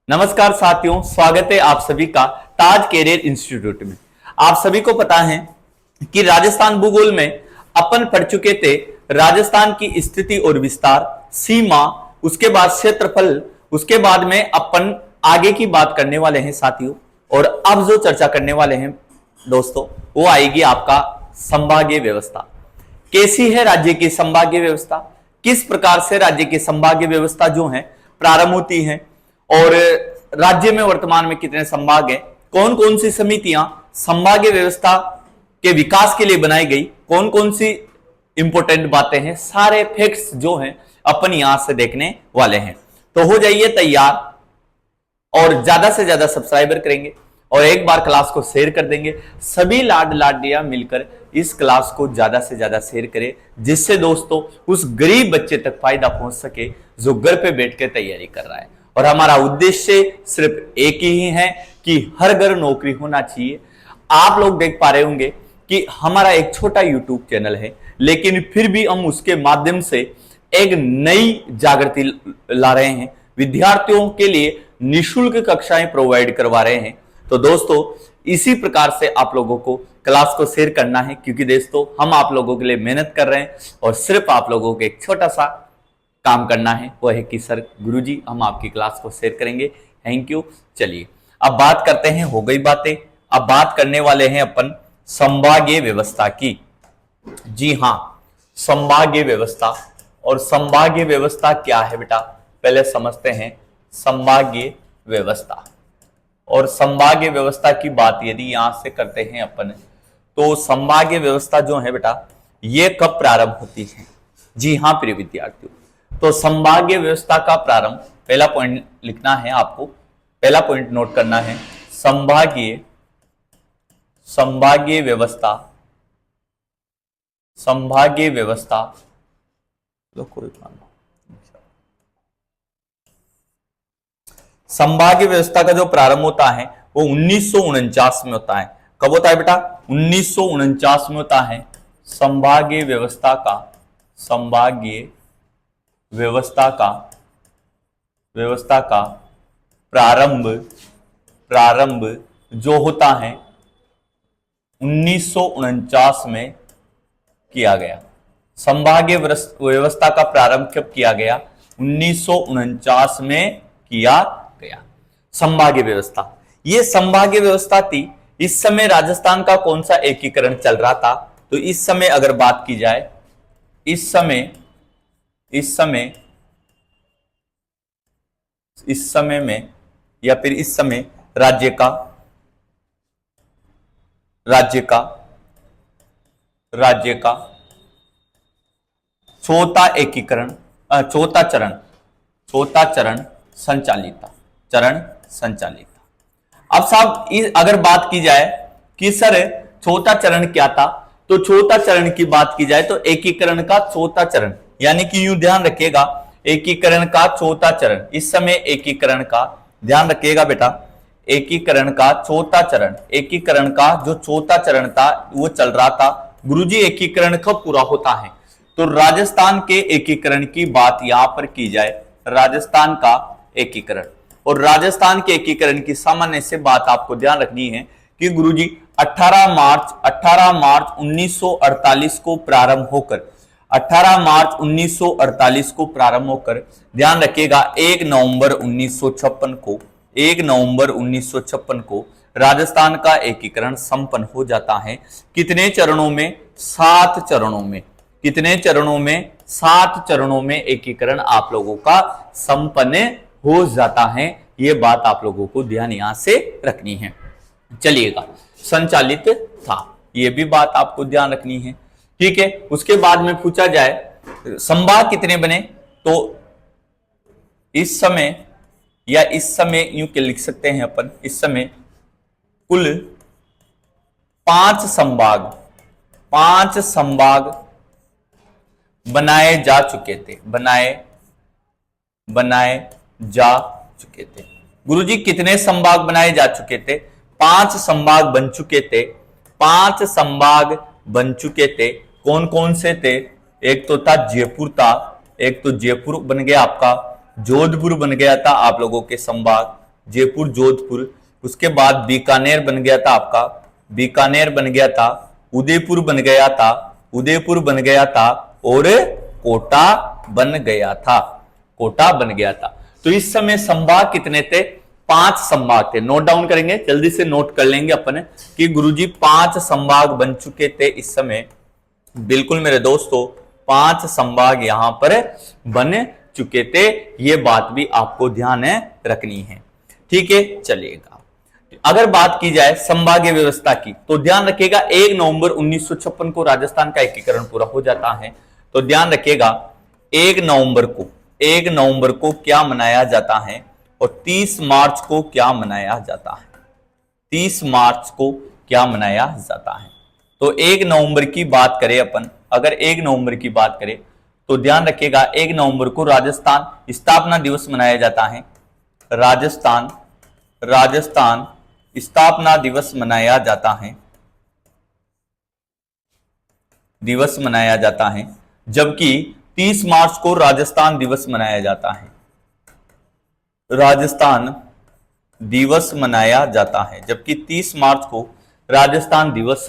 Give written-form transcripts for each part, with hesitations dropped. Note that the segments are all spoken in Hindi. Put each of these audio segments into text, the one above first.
नमस्कार साथियों, स्वागत है आप सभी का ताज कैरियर इंस्टीट्यूट में। आप सभी को पता है कि राजस्थान भूगोल में अपन पढ़ चुके थे राजस्थान की स्थिति और विस्तार, सीमा, उसके बाद क्षेत्रफल, उसके बाद में अपन आगे की बात करने वाले हैं साथियों। और अब जो चर्चा करने वाले हैं दोस्तों, वो आएगी आपका संभागीय व्यवस्था। कैसी है राज्य की संभागीय व्यवस्था, किस प्रकार से राज्य की संभागीय व्यवस्था जो है प्रारंभ होती है, और राज्य में वर्तमान में कितने संभाग हैं, कौन कौन सी समितियां संभागीय व्यवस्था के विकास के लिए बनाई गई, कौन कौन सी इंपॉर्टेंट बातें हैं, सारे फैक्ट्स जो हैं अपन यहां से देखने वाले हैं। तो हो जाइए तैयार और ज्यादा से ज्यादा सब्सक्राइबर करेंगे और एक बार क्लास को शेयर कर देंगे। सभी लाड लाडियां मिलकर इस क्लास को ज्यादा से ज्यादा शेयर करें, जिससे दोस्तों उस गरीब बच्चे तक फायदा पहुंच सके जो घर पे बैठ के तैयारी कर रहा है। और हमारा उद्देश्य सिर्फ एक ही है कि हर घर नौकरी होना चाहिए। आप लोग देख पा रहे होंगे कि हमारा एक छोटा यूट्यूब चैनल है, लेकिन फिर भी हम उसके माध्यम से एक नई जागृति ला रहे हैं, विद्यार्थियों के लिए निःशुल्क कक्षाएं प्रोवाइड करवा रहे हैं। तो दोस्तों इसी प्रकार से आप लोगों को क्लास को शेयर करना है, क्योंकि दोस्तों हम आप लोगों के लिए मेहनत कर रहे हैं और सिर्फ आप लोगों को एक छोटा सा काम करना है, वो है कि सर गुरुजी हम आपकी क्लास को शेयर करेंगे। Thank you. चलिए अब बात करते हैं, हो गई बातें, अब बात करने वाले हैं अपन संभागीय व्यवस्था की। जी हां, संभागीय व्यवस्था। और संभागीय व्यवस्था क्या है बेटा, पहले समझते हैं संभागीय व्यवस्था। और संभागीय व्यवस्था की बात यदि यहां से करते हैं अपन, तो संभागीय व्यवस्था जो है बेटा ये कब प्रारंभ होती है। जी हां प्रिय विद्यार्थियों, तो संभागीय व्यवस्था का प्रारंभ, पहला पॉइंट लिखना है आपको, पहला पॉइंट नोट करना है, संभागीय व्यवस्था, संभागीय व्यवस्था संभागीय व्यवस्था का जो प्रारंभ होता है वो 1949 में होता है। कब होता है बेटा, 1949 में होता है संभागीय व्यवस्था का, संभागीय व्यवस्था का प्रारंभ जो होता है 1949 में किया गया। संभागीय व्यवस्था का प्रारंभ कब किया गया, 1949 में किया गया। संभागीय व्यवस्था, ये संभागीय व्यवस्था थी। इस समय राजस्थान का कौन सा एकीकरण चल रहा था, तो इस समय अगर बात की जाए, इस समय में या फिर इस समय राज्य का चौथा एकीकरण, चौथा चरण संचालित था। अब साहब अगर बात की जाए कि सर चौथा चरण क्या था, तो चौथा चरण की बात की जाए तो एकीकरण का चौथा चरण, यानी कि यूं ध्यान रखिएगा, एकीकरण का चौथा चरण, इस समय एकीकरण का ध्यान रखिएगा बेटा, एकीकरण का चौथा चरण, एकीकरण का जो चौथा चरण था वो चल रहा था। गुरुजी एकीकरण कब पूरा होता है, तो राजस्थान के एकीकरण की बात यहां पर की जाए, राजस्थान का एकीकरण। और राजस्थान के एकीकरण की सामान्य से बात आपको ध्यान रखनी है कि गुरुजी 18 मार्च 1948 को प्रारंभ होकर, 18 मार्च 1948 को प्रारंभ होकर, ध्यान रखिएगा 1 नवंबर 1956 को राजस्थान का एकीकरण संपन्न हो जाता है। कितने चरणों में, 7 चरणों में। कितने चरणों में, 7 चरणों में एकीकरण आप लोगों का संपन्न हो जाता है। यह बात आप लोगों को ध्यान यहां से रखनी है। चलिएगा, संचालित था, यह भी बात आपको ध्यान रखनी है, ठीक है। उसके बाद में पूछा जाए संभाग कितने बने, तो इस समय या इस समय यूं के लिख सकते हैं अपन, इस समय कुल 5 संभाग बनाए जा चुके थे, बनाए जा चुके थे। गुरुजी कितने संभाग बनाए जा चुके थे, 5 संभाग बन चुके थे, 5 संभाग बन चुके थे। कौन कौन से थे, एक तो था जयपुर था, एक तो जयपुर बन गया आपका, जोधपुर बन गया था आप लोगों के संभाग, जयपुर, जोधपुर, उसके बाद बीकानेर बन गया था आपका, बीकानेर बन गया था, उदयपुर बन गया था, उदयपुर बन गया था, और कोटा बन गया था, कोटा बन गया था। तो इस समय संभाग कितने थे? 5 संभाग थे। नोट डाउन करेंगे, जल्दी से नोट कर लेंगे अपन कि गुरुजी 5 संभाग बन चुके थे इस समय। बिल्कुल मेरे दोस्तों, 5 संभाग यहां पर बन चुके थे, ये बात भी आपको ध्यान रखनी है। ठीक है, चलिएगा। अगर बात की जाए संभागीय व्यवस्था की, तो ध्यान रखिएगा 1 नवंबर 1956 को राजस्थान का एकीकरण पूरा हो जाता है। तो ध्यान रखिएगा 1 नवंबर को क्या मनाया जाता है, और 30 मार्च को क्या मनाया जाता है, 30 मार्च को क्या मनाया जाता है। तो 1 नवंबर की बात करें अपन, अगर 1 नवंबर की बात करें तो ध्यान रखिएगा 1 नवंबर को राजस्थान स्थापना दिवस मनाया जाता है। राजस्थान स्थापना दिवस मनाया जाता है, जबकि 30 मार्च को राजस्थान दिवस मनाया जाता है, राजस्थान दिवस मनाया जाता है, जबकि 30 मार्च को राजस्थान दिवस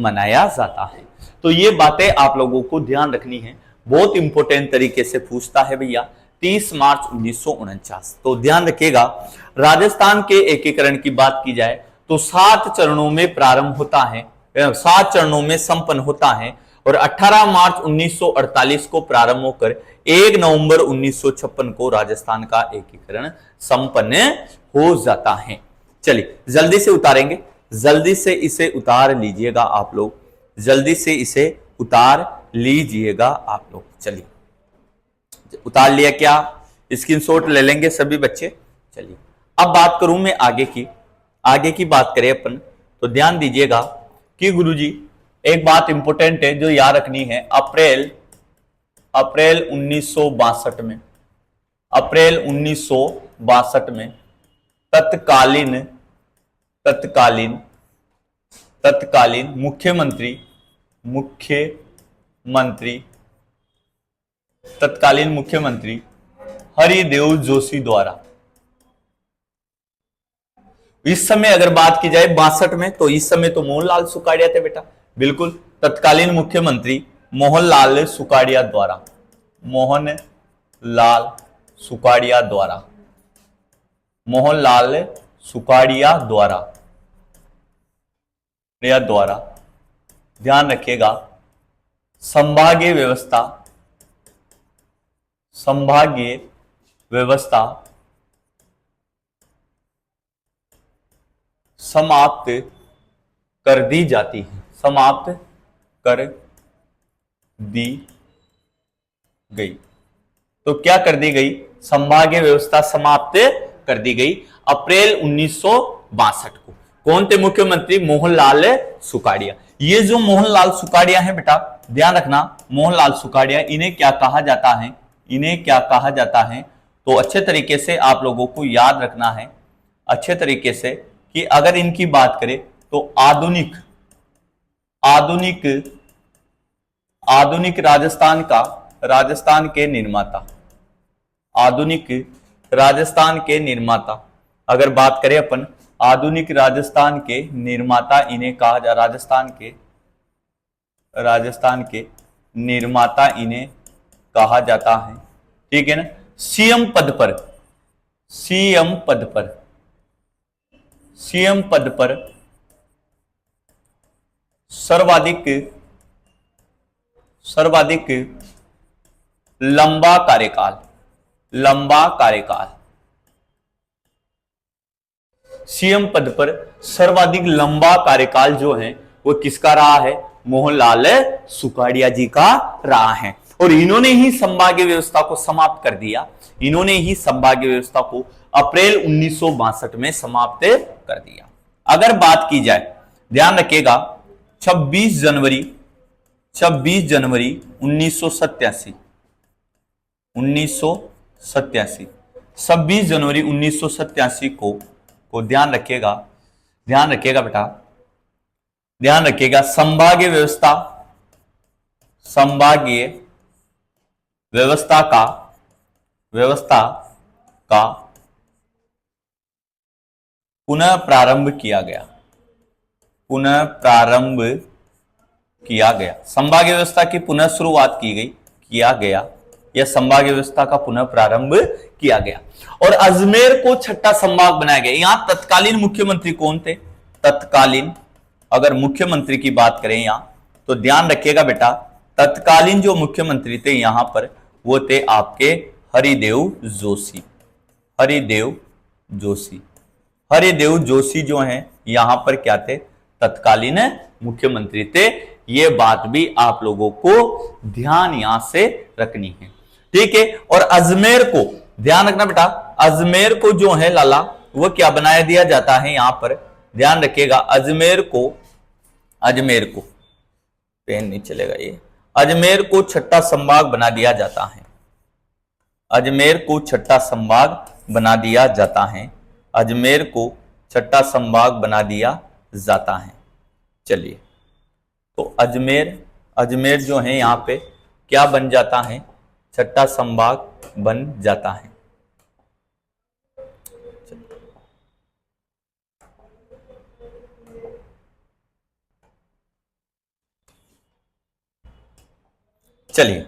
मनाया जाता है। तो ये बातें आप लोगों को ध्यान रखनी है, बहुत इंपॉर्टेंट तरीके से पूछता है भैया। 30 मार्च 1949, तो ध्यान रखिएगा। राजस्थान के एकीकरण की बात की जाए तो 7 चरणों में प्रारंभ होता है, 7 चरणों में संपन्न होता है, और 18 मार्च 1948 को प्रारंभ होकर 1 नवंबर 1956 को राजस्थान का एकीकरण संपन्न हो जाता है। चलिए जल्दी से उतारेंगे, जल्दी से इसे उतार लीजिएगा आप लोग, जल्दी से इसे उतार लीजिएगा आप लोग। चलिए उतार लिया क्या? स्क्रीनशॉट ले लेंगे सभी बच्चे। चलिए अब बात करूं मैं आगे की बात करें अपन, तो ध्यान दीजिएगा कि गुरुजी एक बात इंपॉर्टेंट है जो याद रखनी है। अप्रैल 1962 में, अप्रैल 1962 में तत्कालीन मुख्यमंत्री हरिदेव जोशी द्वारा, इस समय अगर बात की जाए 62 में, तो इस समय तो मोहनलाल सुखाड़िया थे बेटा, बिल्कुल तत्कालीन मुख्यमंत्री मोहनलाल सुखाड़िया द्वारा, मोहनलाल सुखाड़िया द्वारा ध्यान रखिएगा संभागीय व्यवस्था समाप्त कर दी जाती है, समाप्त कर दी गई। तो क्या कर दी गई? संभागीय व्यवस्था समाप्त कर दी गई अप्रैल 1962 को। कौन थे मुख्यमंत्री? मोहनलाल सुखाड़िया। ये जो मोहनलाल सुखाड़िया है बेटा, ध्यान रखना, मोहनलाल सुखाड़िया, इन्हें क्या कहा जाता है? तो अच्छे तरीके से आप लोगों को याद रखना है, अच्छे तरीके से, कि अगर इनकी बात करें तो आधुनिक राजस्थान के निर्माता, आधुनिक राजस्थान के निर्माता, अगर बात करें अपन आधुनिक राजस्थान के निर्माता, इन्हें कहा जा, राजस्थान के निर्माता इन्हें कहा जाता है। ठीक है ना? सीएम पद पर सर्वाधिक लंबा कार्यकाल, सीएम पद पर सर्वाधिक लंबा कार्यकाल जो है वो किसका रहा है? मोहनलाल सुखाड़िया जी का रहा है। और इन्होंने ही संभागीय व्यवस्था को समाप्त कर दिया, इन्होंने ही संभागीय व्यवस्था को अप्रैल 1962 में समाप्त कर दिया। अगर बात की जाए, ध्यान रखिएगा 26 जनवरी 1987, 26 जनवरी 1987 को ध्यान रखिएगा बेटा, ध्यान रखिएगा संभागीय व्यवस्था का पुनः प्रारंभ किया गया, पुनः प्रारंभ किया गया। संभागीय व्यवस्था की पुनः शुरुआत की गई, किया गया, या संभागीय व्यवस्था का पुनः प्रारंभ किया गया। और अजमेर को छठा संभाग बनाया गया। यहां तत्कालीन मुख्यमंत्री कौन थे? तत्कालीन, अगर मुख्यमंत्री की बात करें यहां, तो ध्यान रखिएगा बेटा, तत्कालीन जो मुख्यमंत्री थे यहां पर वो थे आपके हरिदेव जोशी। हरिदेव जोशी, हरिदेव जोशी जो हैं यहां पर क्या थे? तत्कालीन मुख्यमंत्री थे। ये बात भी आप लोगों को ध्यान यहां से रखनी है, ठीक है। और अजमेर को ध्यान रखना बेटा, अजमेर को जो है लाला वो क्या बनाया दिया जाता है यहां पर, ध्यान रखिएगा, अजमेर को, अजमेर को, पेन नहीं चलेगा ये, अजमेर को छठा संभाग बना दिया जाता है। अजमेर को छठा संभाग बना दिया जाता है। अजमेर को छठा संभाग बना दिया जाता है। चलिए, तो अजमेर, अजमेर जो है यहां पे क्या बन जाता है? छठा संभाग बन जाता है। चलिए,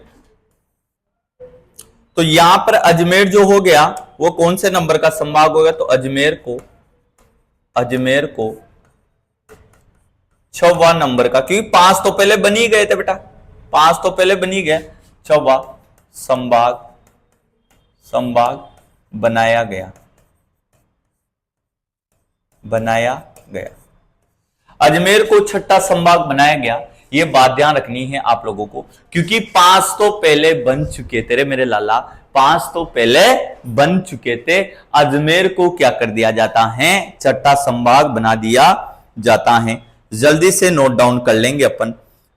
तो यहां पर अजमेर जो हो गया वो कौन से नंबर का संभाग होगा? तो अजमेर को, अजमेर को 6वां नंबर का, क्योंकि 5 तो पहले बन ही गए थे बेटा, 5 तो पहले बन ही गए। 6वां संभाग, संभाग बनाया गया, बनाया गया। अजमेर को छठा संभाग बनाया गया, ये बात ध्यान रखनी है आप लोगों को, क्योंकि 5 तो पहले बन चुके थे रे मेरे लाला, 5 तो पहले बन चुके थे। अजमेर को क्या कर दिया जाता है? छठा संभाग बना दिया जाता है। जल्दी से नोट डाउन कर लेंगे अपन,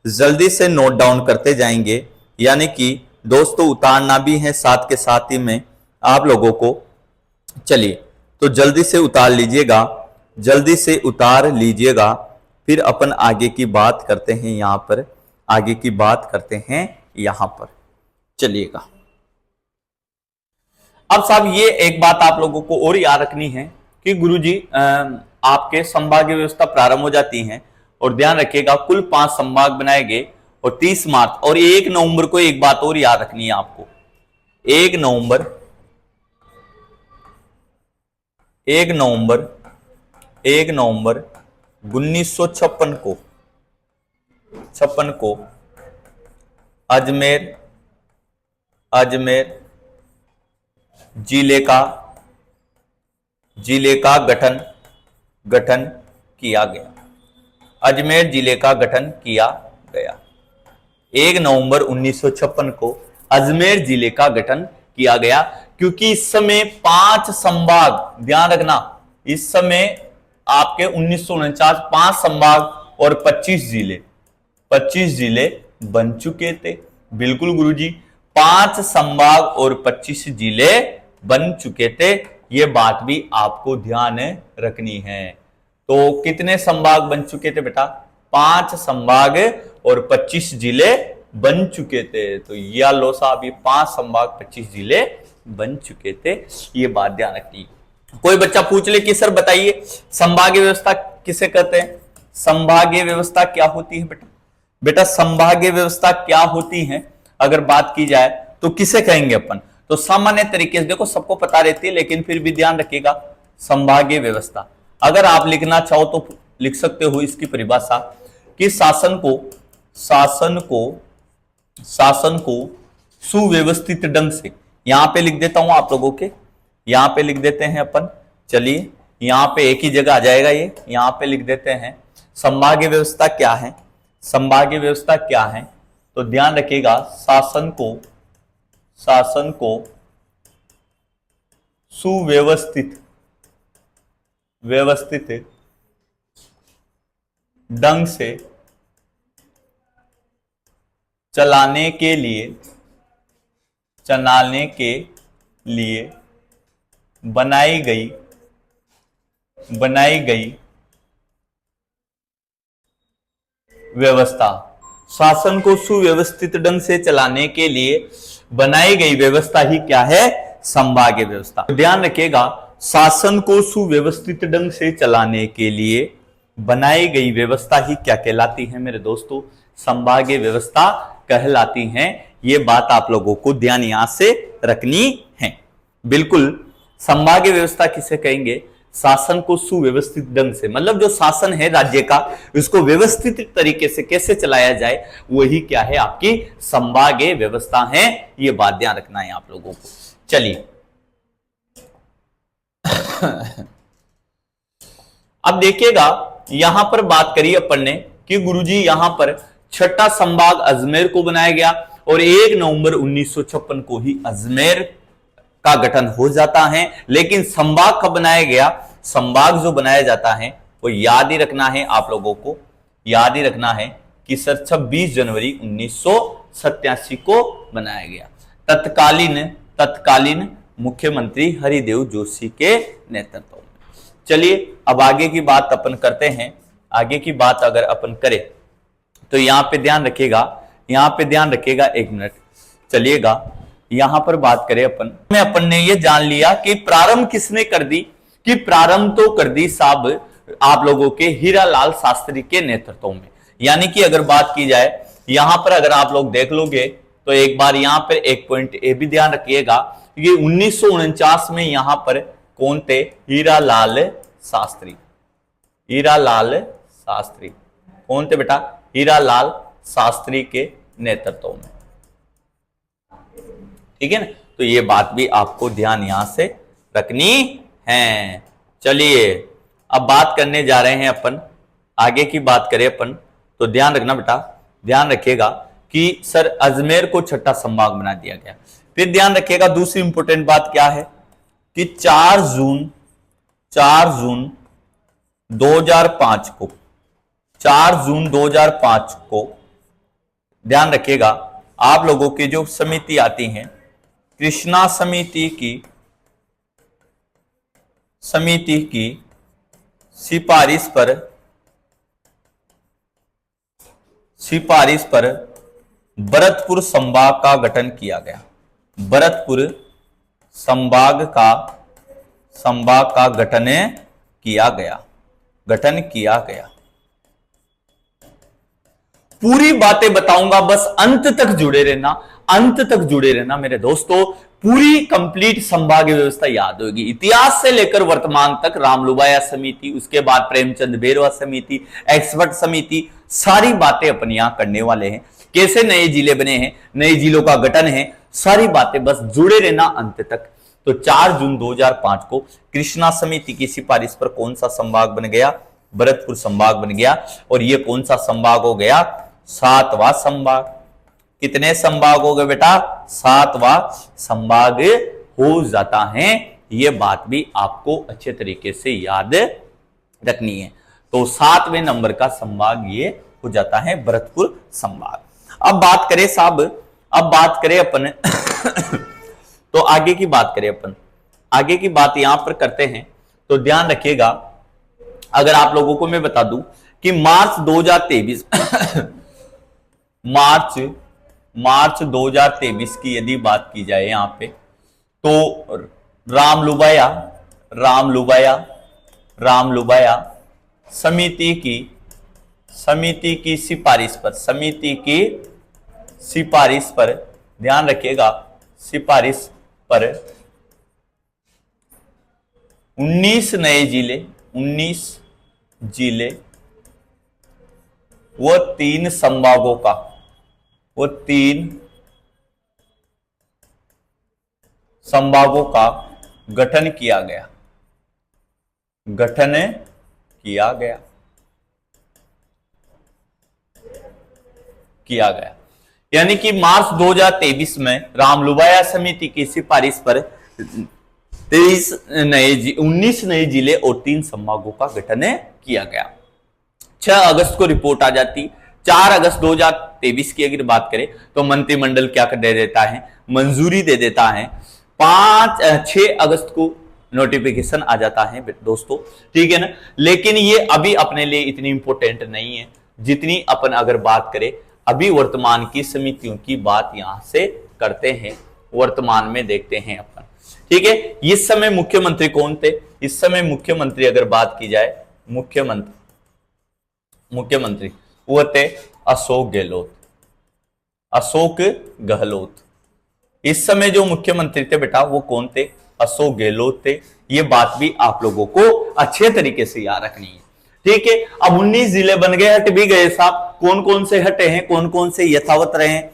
जल्दी से नोट डाउन करते जाएंगे, यानी कि दोस्तों उतारना भी है साथ के साथ ही में आप लोगों को। चलिए, तो जल्दी से उतार लीजिएगा, जल्दी से उतार लीजिएगा, फिर अपन आगे की बात करते हैं यहां पर, आगे की बात करते हैं यहां पर। चलिएगा, अब साहब ये एक बात आप लोगों को और याद रखनी है कि गुरुजी आपके संभागीय व्यवस्था प्रारंभ हो जाती है, और ध्यान रखिएगा कुल 5 संभाग बनाए गए, और 30 मार्च और 1 नवंबर को एक बात और याद रखनी है आपको, 1 नवंबर, 1 नवंबर, 1 नवंबर 1956 को, 56 को अजमेर, अजमेर जिले का, जिले का गठन, गठन किया गया। अजमेर जिले का गठन किया गया। 1 नवंबर 1956 को अजमेर जिले का गठन किया गया, क्योंकि इस समय 5 संभाग, ध्यान रखना, इस समय आपके 1949 5 संभाग और 25 जिले, 25 जिले बन चुके थे। बिल्कुल गुरुजी, 5 संभाग और 25 जिले बन चुके थे, ये बात भी आपको ध्यान रखनी है। तो कितने संभाग बन चुके थे बेटा? 5 संभाग और 25 जिले बन चुके थे। तो या लो साहब, ये 5 संभाग 25 जिले बन चुके थे, ये बात ध्यान रखनी। कोई बच्चा पूछ ले कि सर बताइए संभागीय व्यवस्था किसे कहते हैं? संभागीय व्यवस्था क्या होती है बेटा? बेटा संभागीय व्यवस्था क्या होती है अगर बात की जाए तो किसे कहेंगे अपन? तो सामान्य तरीके से देखो सबको पता रहती है, लेकिन फिर भी ध्यान रखिएगा, संभागीय व्यवस्था अगर आप लिखना चाहो तो लिख सकते हो इसकी परिभाषा कि शासन को, शासन को, शासन को सुव्यवस्थित ढंग से, यहां पे लिख देता हूं आप लोगों के, यहां पे लिख देते हैं अपन, चलिए यहां पे एक ही जगह आ जाएगा ये, यहां पे लिख देते हैं संभागीय व्यवस्था क्या है। संभागीय व्यवस्था क्या है तो ध्यान रखिएगा, शासन को, शासन को सुव्यवस्थित, व्यवस्थित ढंग से चलाने के लिए, चलाने के लिए बनाई गई, बनाई गई व्यवस्था। शासन को सुव्यवस्थित ढंग से चलाने के लिए बनाई गई व्यवस्था ही क्या है? संभागीय व्यवस्था। ध्यान रखिएगा शासन को सुव्यवस्थित ढंग से चलाने के लिए बनाई गई व्यवस्था ही क्या कहलाती है मेरे दोस्तों? संभागीय व्यवस्था कहलाती हैं। ये बात आप लोगों को ध्यान यहां से रखनी है। बिल्कुल, संभागीय व्यवस्था किसे कहेंगे? शासन को सुव्यवस्थित ढंग से, मतलब जो शासन है राज्य का, उसको व्यवस्थित तरीके से कैसे चलाया जाए, वही क्या है? आपकी संभागीय व्यवस्था है। ये बात ध्यान रखना है आप लोगों को। चलिए अब देखिएगा, यहां पर बात करी अपन ने कि गुरुजी यहां पर छठा संभाग अजमेर को बनाया गया और 1 नवंबर 1956 को ही अजमेर का गठन हो जाता है। लेकिन संभाग कब बनाया गया? संभाग जो बनाया जाता है वो याद ही रखना है आप लोगों को, याद ही रखना है कि सर 26 जनवरी 1987 को बनाया गया, तत्कालीन मुख्यमंत्री हरिदेव जोशी के नेतृत्व में। चलिए अब आगे की बात अपन करते हैं। आगे की बात अगर अपन करें तो यहां पे ध्यान रखिएगा, एक मिनट चलिएगा। यहां पर बात करें अपन ने ये जान लिया कि प्रारंभ किसने कर दी, कि प्रारंभ तो कर दी साहब आप लोगों के हीरालाल शास्त्री के नेतृत्व में। यानी कि अगर बात की जाए यहां पर, अगर आप लोग देख लोगे तो एक बार यहां पर एक पॉइंट ये भी ध्यान रखिएगा, ये 1949 में यहां पर कौन थे? हीरालाल शास्त्री। कौन थे बेटा? हीरालाल शास्त्री के नेतृत्व में। ठीक है ना? तो ये बात भी आपको ध्यान यहां से रखनी है। चलिए अब बात करने जा रहे हैं अपन, आगे की बात करें अपन तो ध्यान रखना बेटा, ध्यान रखिएगा कि सर अजमेर को छठा संभाग बना दिया गया। फिर ध्यान रखिएगा दूसरी इंपॉर्टेंट बात क्या है कि 4 जून 2005 को, 4 जून 2005 को ध्यान रखिएगा, आप लोगों की जो समिति आती है कृष्णा समिति की सिफारिश पर भरतपुर संभाग का गठन किया गया। भरतपुर संभाग का गठन किया गया। पूरी बातें बताऊंगा, बस अंत तक जुड़े रहना मेरे दोस्तों। पूरी कंप्लीट संभागीय व्यवस्था याद होगी, इतिहास से लेकर वर्तमान तक। रामलुबाया समिति, उसके बाद प्रेमचंद बेरवा समिति, एक्सपर्ट समिति, सारी बातें अपन यहां करने वाले हैं। कैसे नए जिले बने हैं, नए जिलों का गठन है, सारी बातें बस जुड़े रहना अंत तक। तो 4 जून 2005 को कृष्णा समिति की सिफारिश पर कौन सा संभाग बन गया? भरतपुर संभाग बन गया। और यह कौन सा संभाग हो गया? 7वां संभाग। कितने संभाग हो गए बेटा? 7वां संभाग हो जाता है। यह बात भी आपको अच्छे तरीके से याद रखनी है। तो 7वें नंबर का संभाग ये हो जाता है भरतपुर संभाग। अब बात करें साहब, अब बात करें अपन तो आगे की बात करें अपन, आगे की बात यहां पर करते हैं तो ध्यान रखिएगा। अगर आप लोगों को मैं बता दूं कि मार्च 2023 मार्च 2023 की यदि बात की जाए यहां पे, तो रामलुबाया समिति की सिफारिश पर ध्यान रखिएगा, सिफारिश पर 19 नए जिले वो 3 संभागों का, वो 3 संभागों का गठन किया गया, यानी कि मार्च 2023 में रामलुबाया समिति की सिफारिश पर 19 नए जिले और 3 संभागों का गठन किया गया। 6 अगस्त को रिपोर्ट आ जाती। 4 अगस्त 2023 की अगर बात करें तो मंत्रिमंडल क्या कर दे देता है? मंजूरी दे देता है। 6 अगस्त को नोटिफिकेशन आ जाता है दोस्तों, ठीक है ना। लेकिन ये अभी अपने लिए इतनी इंपॉर्टेंट नहीं है जितनी अपन अगर बात करें अभी वर्तमान की समितियों की बात यहां से करते हैं, वर्तमान में देखते हैं अपन। ठीक है। इस समय मुख्यमंत्री कौन थे? इस समय मुख्यमंत्री अगर बात की जाए, मुख्यमंत्री वो थे अशोक गहलोत। अशोक गहलोत इस समय जो मुख्यमंत्री थे बेटा वो कौन थे? अशोक गहलोत थे। ये बात भी आप लोगों को अच्छे तरीके से याद रखनी है, ठीक है। अब 19 जिले बन गए, हट भी गए साहब। कौन कौन से हटे हैं, कौन कौन से यथावत रहे हैं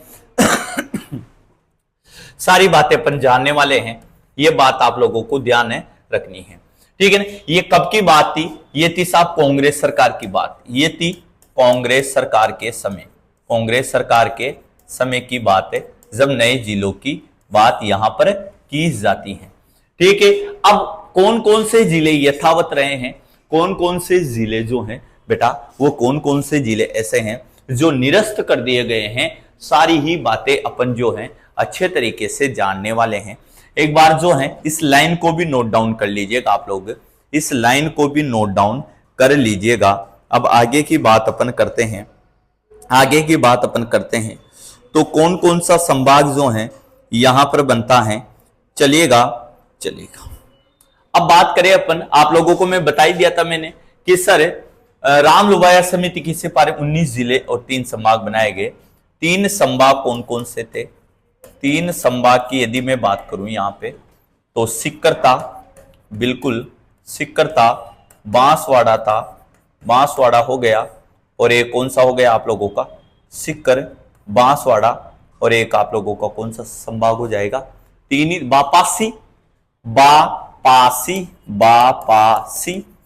सारी बातें अपन जानने वाले हैं। ये बात आप लोगों को ध्यान है रखनी है, ठीक है ना। ये कब की बात थी? ये थी साहब कांग्रेस सरकार की बात। ये थी कांग्रेस सरकार के समय, कांग्रेस सरकार के समय की बात है, जब नए जिलों की बात यहां पर की जाती है, ठीक है। अब कौन कौन से जिले यथावत रहे हैं, कौन कौन से जिले जो हैं बेटा, वो कौन कौन से जिले ऐसे हैं जो निरस्त कर दिए गए हैं, सारी ही बातें अपन जो हैं अच्छे तरीके से जानने वाले हैं। एक बार जो है इस लाइन को भी नोट डाउन कर लीजिएगा, आप लोग इस लाइन को भी नोट डाउन कर लीजिएगा। अब आगे की बात अपन करते हैं, आगे की बात अपन करते हैं। तो कौन कौन सा संभाग जो है यहां पर बनता है, चलिएगा। अब बात करें अपन, आप लोगों को मैं बता ही दिया था मैंने कि सर राम लुबाया समिति की सिफारिश 19 जिले और 3 संभाग बनाए गए। 3 संभाग कौन कौन से थे? 3 संभाग की यदि मैं बात करूं यहां पे, तो सीकर था, बिल्कुल सीकर था, बांसवाड़ा था, बांसवाड़ा हो गया, और एक कौन सा हो गया आप लोगों का? सीकर, बांसवाड़ा, और एक आप लोगों का कौन सा संभाग हो जाएगा? 3 ही, बापासी,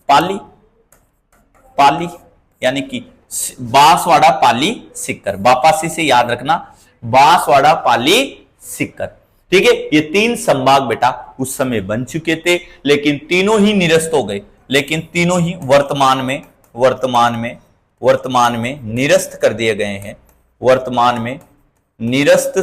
पाली, पाली, यानी कि बांसवाड़ा, पाली, सीकर। बापासी से याद रखना, बांसवाड़ा, पाली, सीकर, ठीक है। ये 3 संभाग बेटा उस समय बन चुके थे, लेकिन तीनों ही निरस्त हो गए, लेकिन तीनों ही वर्तमान में निरस्त कर दिए गए हैं। वर्तमान में निरस्त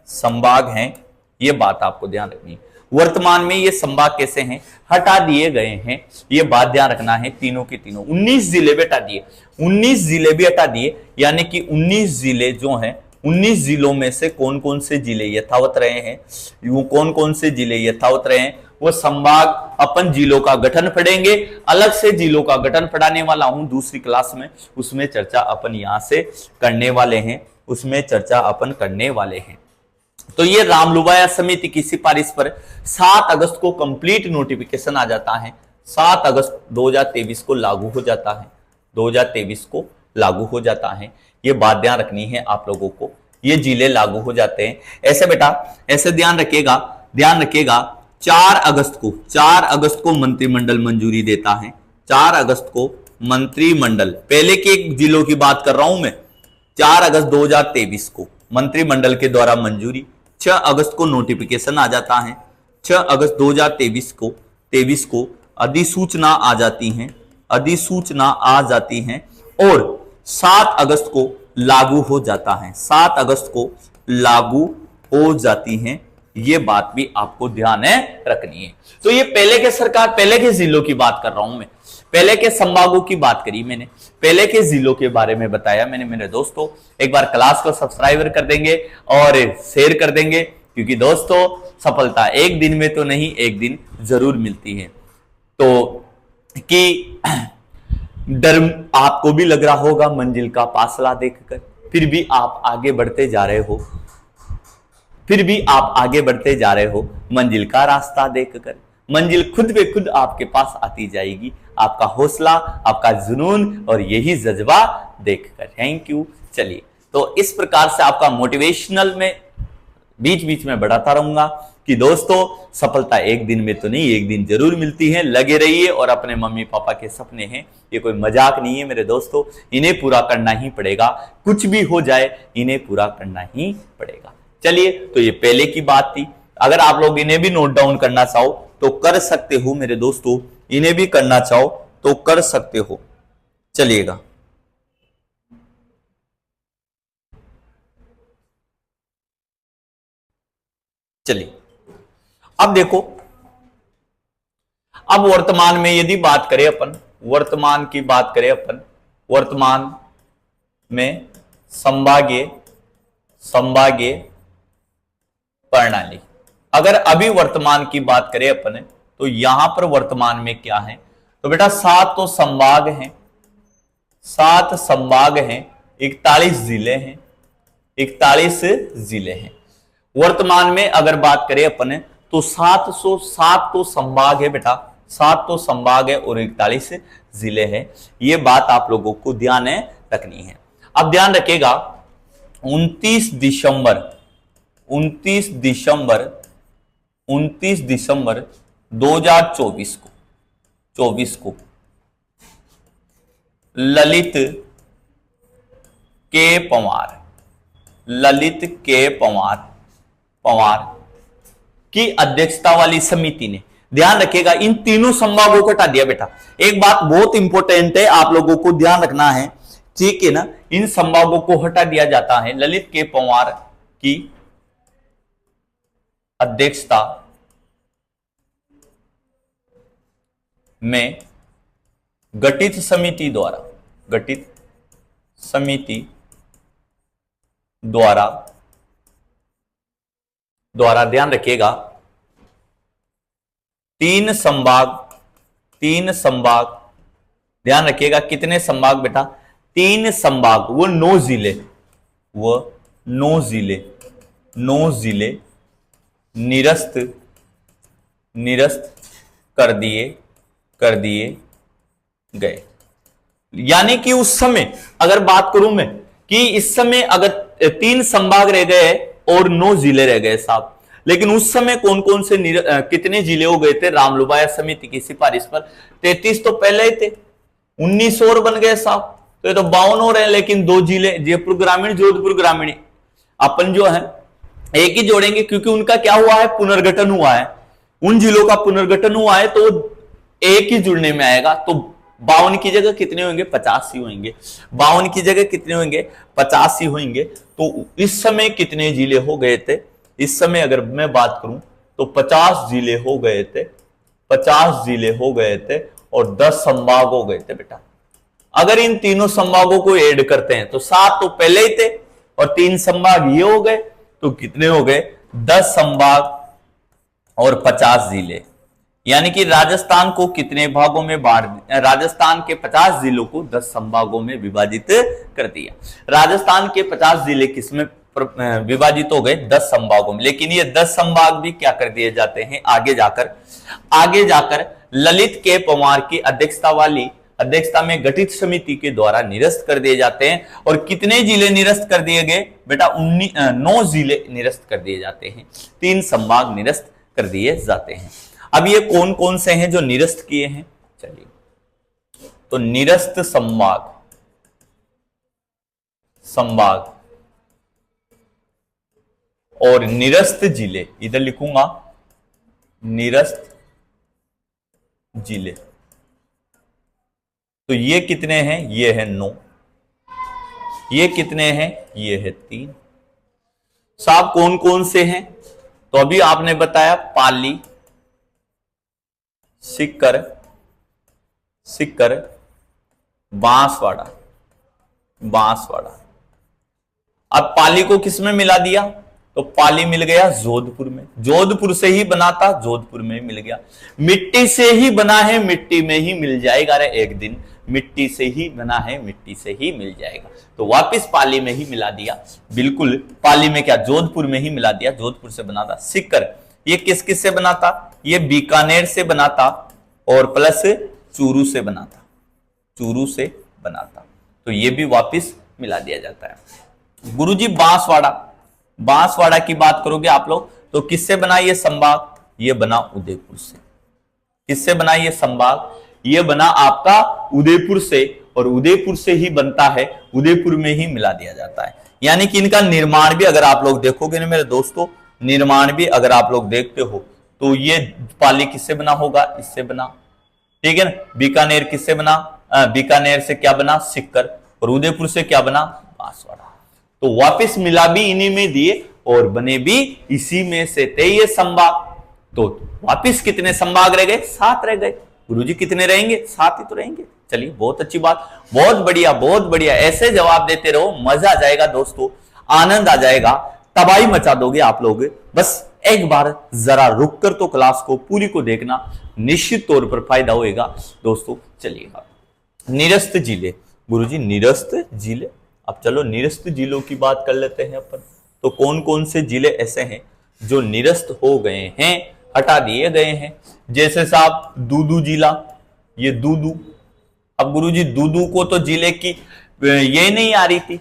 संभाग हैं, ये बात आपको ध्यान रखनी है। वर्तमान में ये संभाग कैसे हैं? हटा दिए गए हैं, ये बात ध्यान रखना है। तीनों के तीनों 19 जिले भी हटा दिए, 19 जिले भी हटा दिए, यानी कि 19 जिले जो हैं, 19 जिलों में से कौन कौन से जिले यथावत रहे हैं, वो कौन कौन से जिले यथावत रहे हैं, वो संभाग अपन जिलों का गठन पढ़ेंगे। अलग से जिलों का गठन पढ़ाने वाला हूं दूसरी क्लास में, उसमें चर्चा अपन यहां से करने वाले हैं, उसमें चर्चा अपन करने वाले हैं। तो ये रामलुबाया समिति की सिफारिश पर 7 अगस्त को कंप्लीट नोटिफिकेशन आ जाता है। 7 अगस्त 2023 को लागू हो जाता है, 2023 को लागू हो जाता है। ये बात ध्यान रखनी है आप लोगों को, ये जिले लागू हो जाते हैं ऐसे बेटा, ऐसे ध्यान रखिएगा। 4 अगस्त को मंत्रिमंडल मंजूरी देता है। 4 अगस्त को मंत्रिमंडल, पहले के जिलों की बात कर रहा हूं मैं, 4 अगस्त 2023 को मंत्रिमंडल के द्वारा मंजूरी। 6 अगस्त को नोटिफिकेशन आ जाता है। 6 अगस्त 2023 को अधिसूचना आ जाती हैं, और 7 अगस्त को लागू हो जाता है। 7 अगस्त को लागू हो जाती हैं, ये बात भी आपको ध्यान है रखनी है। तो ये पहले के जिलों की बात कर रहा हूं मैं, पहले के संभागों की बात करी मैंने, पहले के जिलों के बारे में बताया मैंने। मेरे दोस्तों एक बार क्लास को सब्सक्राइब कर देंगे और शेयर कर देंगे, क्योंकि दोस्तों सफलता एक दिन में तो नहीं, एक दिन जरूर मिलती है। तो कि डर आपको भी लग रहा होगा मंजिल का फासला देखकर, फिर भी आप आगे बढ़ते जा रहे हो, मंजिल का रास्ता देखकर। मंजिल खुद पे खुद आपके पास आती जाएगी, आपका हौसला, आपका जुनून और यही जज्बा देखकर। Thank you. चलिए, तो इस प्रकार से आपका मोटिवेशनल में बीच बीच में बढ़ाता रहूंगा कि दोस्तों सफलता एक दिन में तो नहीं, एक दिन जरूर मिलती है। लगे रहिए, और अपने मम्मी पापा के सपने हैं, ये कोई मजाक नहीं है मेरे दोस्तों, इन्हें पूरा करना ही पड़ेगा। कुछ भी हो जाए इन्हें पूरा करना ही पड़ेगा। चलिए, तो ये पहले की बात थी। अगर आप लोग इन्हें भी नोट डाउन करना चाहो तो कर सकते हो मेरे दोस्तों, इन्हें भी करना चाहो तो कर सकते हो। चलिएगा, चलिए अब देखो, अब वर्तमान में यदि बात करें अपन, वर्तमान में संभागीय प्रणाली। अगर अभी वर्तमान की बात करें अपन तो यहां पर वर्तमान में क्या है, तो बेटा 7 तो संभाग हैं, 7 संभाग हैं, 41 जिले हैं, 41 जिले हैं। वर्तमान में अगर बात करें अपन तो 707 तो संभाग है बेटा, 7 तो संभाग है और 41 जिले हैं। ये बात आप लोगों को ध्यान रखनी है। अब ध्यान रखिएगा 29 दिसंबर 2024 को ललित के पंवार की अध्यक्षता वाली समिति ने, ध्यान रखिएगा इन तीनों संभागों को हटा दिया बेटा। एक बात बहुत इंपॉर्टेंट है, आप लोगों को ध्यान रखना है, ठीक है ना, इन संभागों को हटा दिया जाता है। ललित के पंवार की अध्यक्षता में गठित समिति द्वारा ध्यान रखिएगा तीन संभाग ध्यान रखिएगा कितने संभाग बेटा, 3 संभाग, वो 9 जिले निरस्त कर दिए गए। यानी कि उस समय अगर बात करूं मैं कि इस समय अगर 3 संभाग रह गए और 9 जिले रह गए साहब, लेकिन उस समय कौन कौन से कितने जिले हो गए थे रामलुबाया समिति की सिफारिश पर? 33 तो पहले ही थे, 19 और बन गए साहब, तो ये तो 52 हो रहे हैं। लेकिन 2 जिले जयपुर ग्रामीण, जोधपुर ग्रामीण, अपन जो है एक ही जोड़ेंगे क्योंकि उनका क्या हुआ है, पुनर्गठन हुआ है, उन जिलों का पुनर्गठन हुआ है, तो एक ही जुड़ने में आएगा। तो 52 की जगह कितने होंगे, 50 ही होंगे। 52 की जगह कितने होंगे, 50 ही होंगे। तो इस समय कितने जिले हो गए थे, इस समय अगर मैं बात करूं तो 50 जिले हो गए थे, 50 जिले हो गए थे और 10 संभाग हो गए थे बेटा। अगर इन तीनों संभागों को ऐड करते हैं तो 7 तो पहले ही थे और 3 संभाग ये हो गए, तो कितने हो गए, 10 संभाग और 50 जिले। यानी कि राजस्थान को कितने भागों में राजस्थान के 50 जिलों को 10 संभागों में विभाजित कर दिया। राजस्थान के 50 जिले किसमें विभाजित हो गए, 10 संभागों में। लेकिन ये 10 संभाग भी क्या कर दिए जाते हैं, आगे जाकर ललित के पंवार की अध्यक्षता में गठित समिति के द्वारा निरस्त कर दिए जाते हैं। और कितने जिले निरस्त कर दिए गए बेटा, 9 जिले निरस्त कर दिए जाते हैं, 3 संभाग निरस्त कर दिए जाते हैं। अब ये कौन कौन से हैं जो निरस्त किए हैं, चलिए, तो निरस्त संभाग और निरस्त जिले, इधर लिखूंगा निरस्त जिले, तो ये कितने हैं, ये है 9, ये कितने हैं, ये है 3। साहब कौन कौन से हैं, तो अभी आपने बताया पाली, सिक्कर, बांसवाड़ा। अब पाली को किसमें मिला दिया, तो पाली मिल गया जोधपुर में, जोधपुर से ही बना था, जोधपुर में मिल गया। मिट्टी से ही बना है, मिट्टी में ही मिल जाएगा, अरे एक दिन मिट्टी से ही बना है, मिट्टी से ही मिल जाएगा, तो वापस पाली में ही मिला दिया। बिल्कुल पाली में क्या, जोधपुर में ही मिला दिया, जोधपुर से बना था। सिक्कर ये किस किस से बना था, ये बीकानेर से बना था और प्लस चूरू से बना था, तो ये भी वापस मिला दिया जाता है। गुरुजी बांसवाड़ा की बात करोगे आप लोग तो किससे बना ये संभाग, ये बना उदयपुर से। किससे बना ये संभाग, ये बना आपका उदयपुर से, और उदयपुर से ही बनता है, उदयपुर में ही मिला दिया जाता है। यानी कि इनका निर्माण भी अगर आप लोग देखोगे ना मेरे दोस्तों, निर्माण भी अगर आप लोग देखते हो तो ये पाली किससे बना होगा, इससे बना, ठीक है ना। बीकानेर किससे बना, बीकानेर से क्या बना, सिक्कर, और उदयपुर से क्या बना, बांसवाड़ा। तो वापस मिला भी इन्हीं में दिए और बने भी इसी में से थे ये संभाग। तो वापस कितने संभाग रह गए, 7 रह गए। गुरुजी कितने रहेंगे, 7 ही तो रहेंगे। चलिए बहुत अच्छी बात, बहुत बढ़िया। ऐसे जवाब देते रहो, मजा आ जाएगा दोस्तों, आनंद आ जाएगा, तबाही मचा दोगे आप लोग। बस एक बार जरा रुक कर तो क्लास को पूरी को देखना, निश्चित तौर पर फायदा होएगा दोस्तों। चलिएगा, निरस्त जिले, गुरुजी निरस्त जिले, अब चलो निरस्त जिलों की बात कर लेते हैं अपन। तो कौन कौन से जिले ऐसे हैं जो निरस्त हो गए हैं, हटा दिए गए हैं? जैसे साहब दूदू जिला, ये दूदू। अब गुरुजी दूदू को तो जिले की ये नहीं आ रही थी,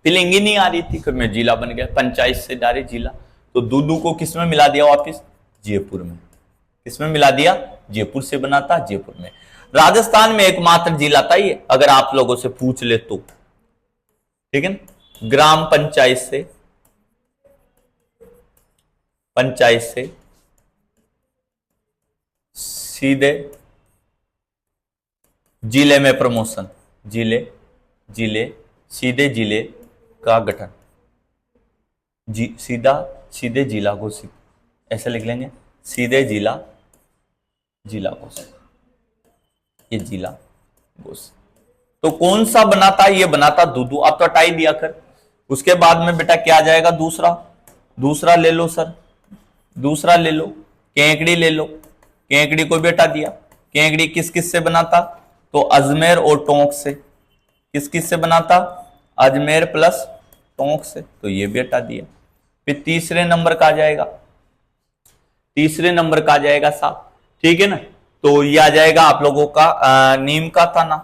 फीलिंग ही नहीं आ रही थी, फिर में जिला बन गया, पंचायत से डायरेक्ट जिला। तो दूदू को किसमें मिला दिया वापिस? जयपुर में। किसमें मिला दिया? जयपुर से बना था, जयपुर में। राजस्थान में एकमात्र जिला था ये, अगर आप लोगों से पूछ ले तो, ठीक है ना। ग्राम पंचायत से सीधे जिले में प्रमोशन, सीधे जिले का गठन, सीधे जिला घोषित, ऐसे लिख लेंगे, सीधे जिला घोषित, ये जिला घोषित। तो कौन सा बना था? ये बना था दूदू। अब तो हटाई दिया कर। उसके बाद में बेटा क्या आ जाएगा? दूसरा ले लो सर, दूसरा ले लो, केकड़ी ले लो, केकड़ी को भी हटा दिया। केकड़ी किस किस से बना था? तो अजमेर और टोंक से। किस किस से बना था? अजमेर प्लस टोंक से, तो ये भी हटा दिया। फिर तीसरे नंबर का आ जाएगा साहब, ठीक है ना। तो ये आ जाएगा आप लोगों का नीम का थाना,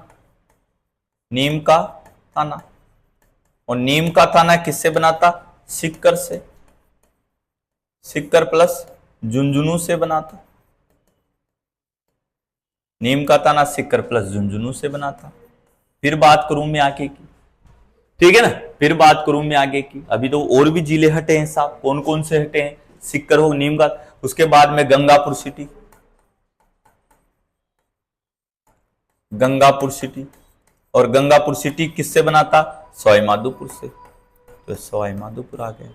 और नीम का थाना किससे बना था? सिक्कर से, सिक्कर प्लस झुंझुनू से बना था। नीम का थाना सिक्कर प्लस झुंझुनू से बना था। फिर बात करूं मैं आगे की, ठीक है ना, फिर बात करूं मैं आगे की। अभी तो और भी जिले हटे हैं साहब, कौन कौन से हटे हैं? सिक्कर हो, नीम का, उसके बाद में गंगापुर सिटी, और गंगापुर सिटी किससे बना था? सवाई माधोपुर से, तो सवाई माधोपुर आ गया,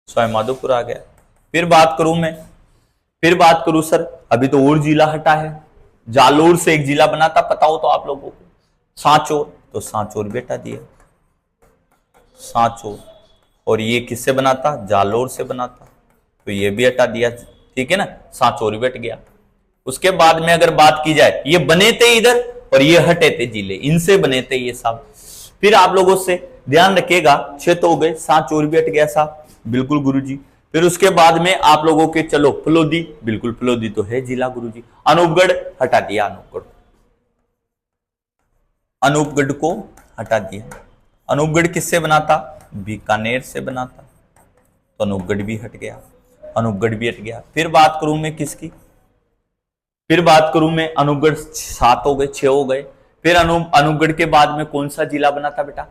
सवाई माधोपुर आ गया। फिर बात करूं सर, अभी तो और जिला हटा है। जालोर से एक जिला बना था, पता हो तो आप लोगों को, सांचौर, तो सांचौर भी हटा दिया, सांचौर। और ये किससे बना था? जालोर से बना था, तो ये भी हटा दिया, ठीक है ना, सांचौर भी हट गया। उसके बाद में अगर बात की जाए, ये बने थे इधर और ये हटे थे जिले, इनसे बने थे ये साहब। फिर आप लोगों से ध्यान रखिएगा, 6 तो हो गए, सांचौर भी हट गया साहब, बिल्कुल गुरुजी। फिर उसके बाद में आप लोगों के चलो फलोदी, बिल्कुल फलोदी तो है जिला गुरुजी। अनूपगढ़ हटा दिया, अनूपगढ़ को हटा दिया। अनूपगढ़ किससे बना था? बीकानेर से बना था, तो अनूपगढ़ भी हट गया, फिर बात करूं मैं किसकी? फिर बात करूं मैं अनूपगढ़, 7 हो गए, 6 हो गए। फिर अनूपगढ़ के बाद में कौन सा जिला बना था बेटा?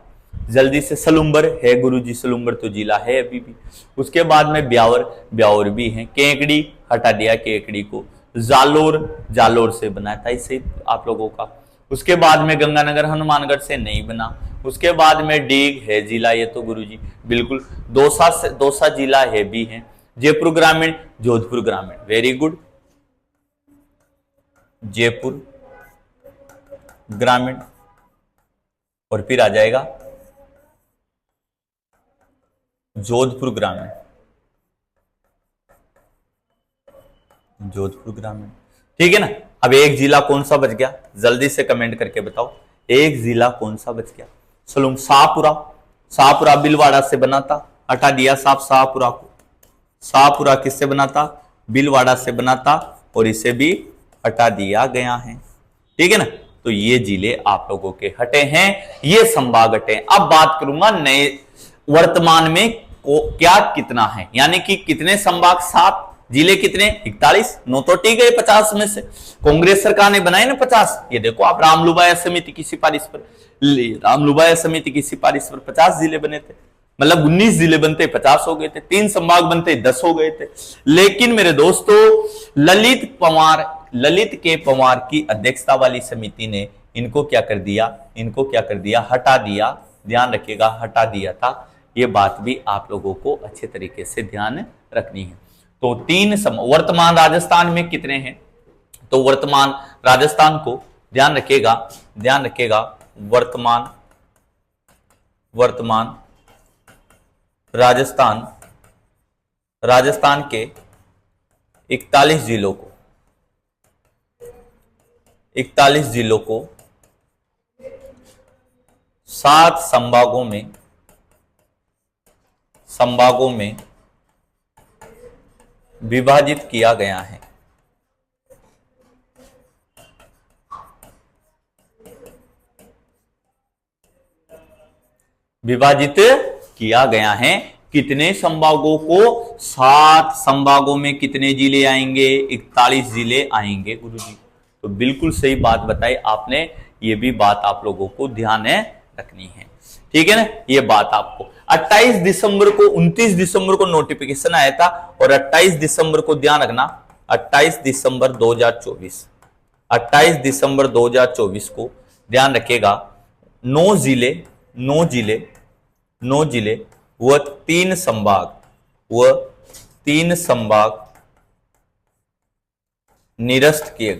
जल्दी से, सलुम्बर है गुरुजी, सलुम्बर तो जिला है अभी भी। उसके बाद में ब्यावर भी है। केकड़ी हटा दिया, केकड़ी को। जालोर से बना था इससे आप लोगों का। उसके बाद में गंगानगर हनुमानगढ़ से नहीं बना। उसके बाद में डीग है जिला, ये तो गुरुजी बिल्कुल। दौसा जिला है भी है। जयपुर ग्रामीण, जोधपुर ग्रामीण, वेरी गुड, जयपुर ग्रामीण। और फिर आ जाएगा जोधपुर ग्रामीण, ठीक है ना। अब एक जिला कौन सा बच गया? जल्दी से कमेंट करके बताओ, एक जिला कौन सा बच गया? शाहपुरा बिलवाड़ा से बना था, हटा दिया साहब शाहपुरा को। शाहपुरा किससे बना था? बिलवाड़ा से बना था, और इसे भी हटा दिया गया है, ठीक है ना। तो ये जिले आप लोगों के हटे हैं, ये संभाग हटे। अब बात करूंगा नए वर्तमान में क्या कितना है, यानी कि कितने संभाग? 7 जिले, कितने? 41, 9 तो ठीक है 50 में से। कांग्रेस सरकार ने बनाए ना 50। ये देखो आप, रामलुबाया समिति की सिफारिश पर 50 जिले बने थे, मतलब 19 जिले बनते 50 हो गए थे, 3 संभाग बनते 10 हो गए थे। लेकिन मेरे दोस्तों, ललित के पंवार की अध्यक्षता वाली समिति ने इनको क्या कर दिया? हटा दिया। ध्यान रखिएगा, हटा दिया था। ये बात भी आप लोगों को अच्छे तरीके से ध्यान रखनी है। तो 3 वर्तमान राजस्थान में कितने हैं? तो वर्तमान राजस्थान को ध्यान रखिएगा, वर्तमान राजस्थान राजस्थान के 41 जिलों को 7 संभागों में विभाजित किया गया है। विभाजित किया गया है कितने संभागों को? 7 संभागों में कितने जिले आएंगे? 41 जिले आएंगे गुरुजी। तो बिल्कुल सही बात बताई आपने, ये भी बात आप लोगों को ध्यान रखनी है, ठीक है ना। ये बात आपको 28 दिसंबर को 29 दिसंबर को नोटिफिकेशन आया था, और 28 दिसंबर को ध्यान रखना, 28 दिसंबर 2024 को ध्यान रखिएगा। 9 जिले व 3 संभाग निरस्त किए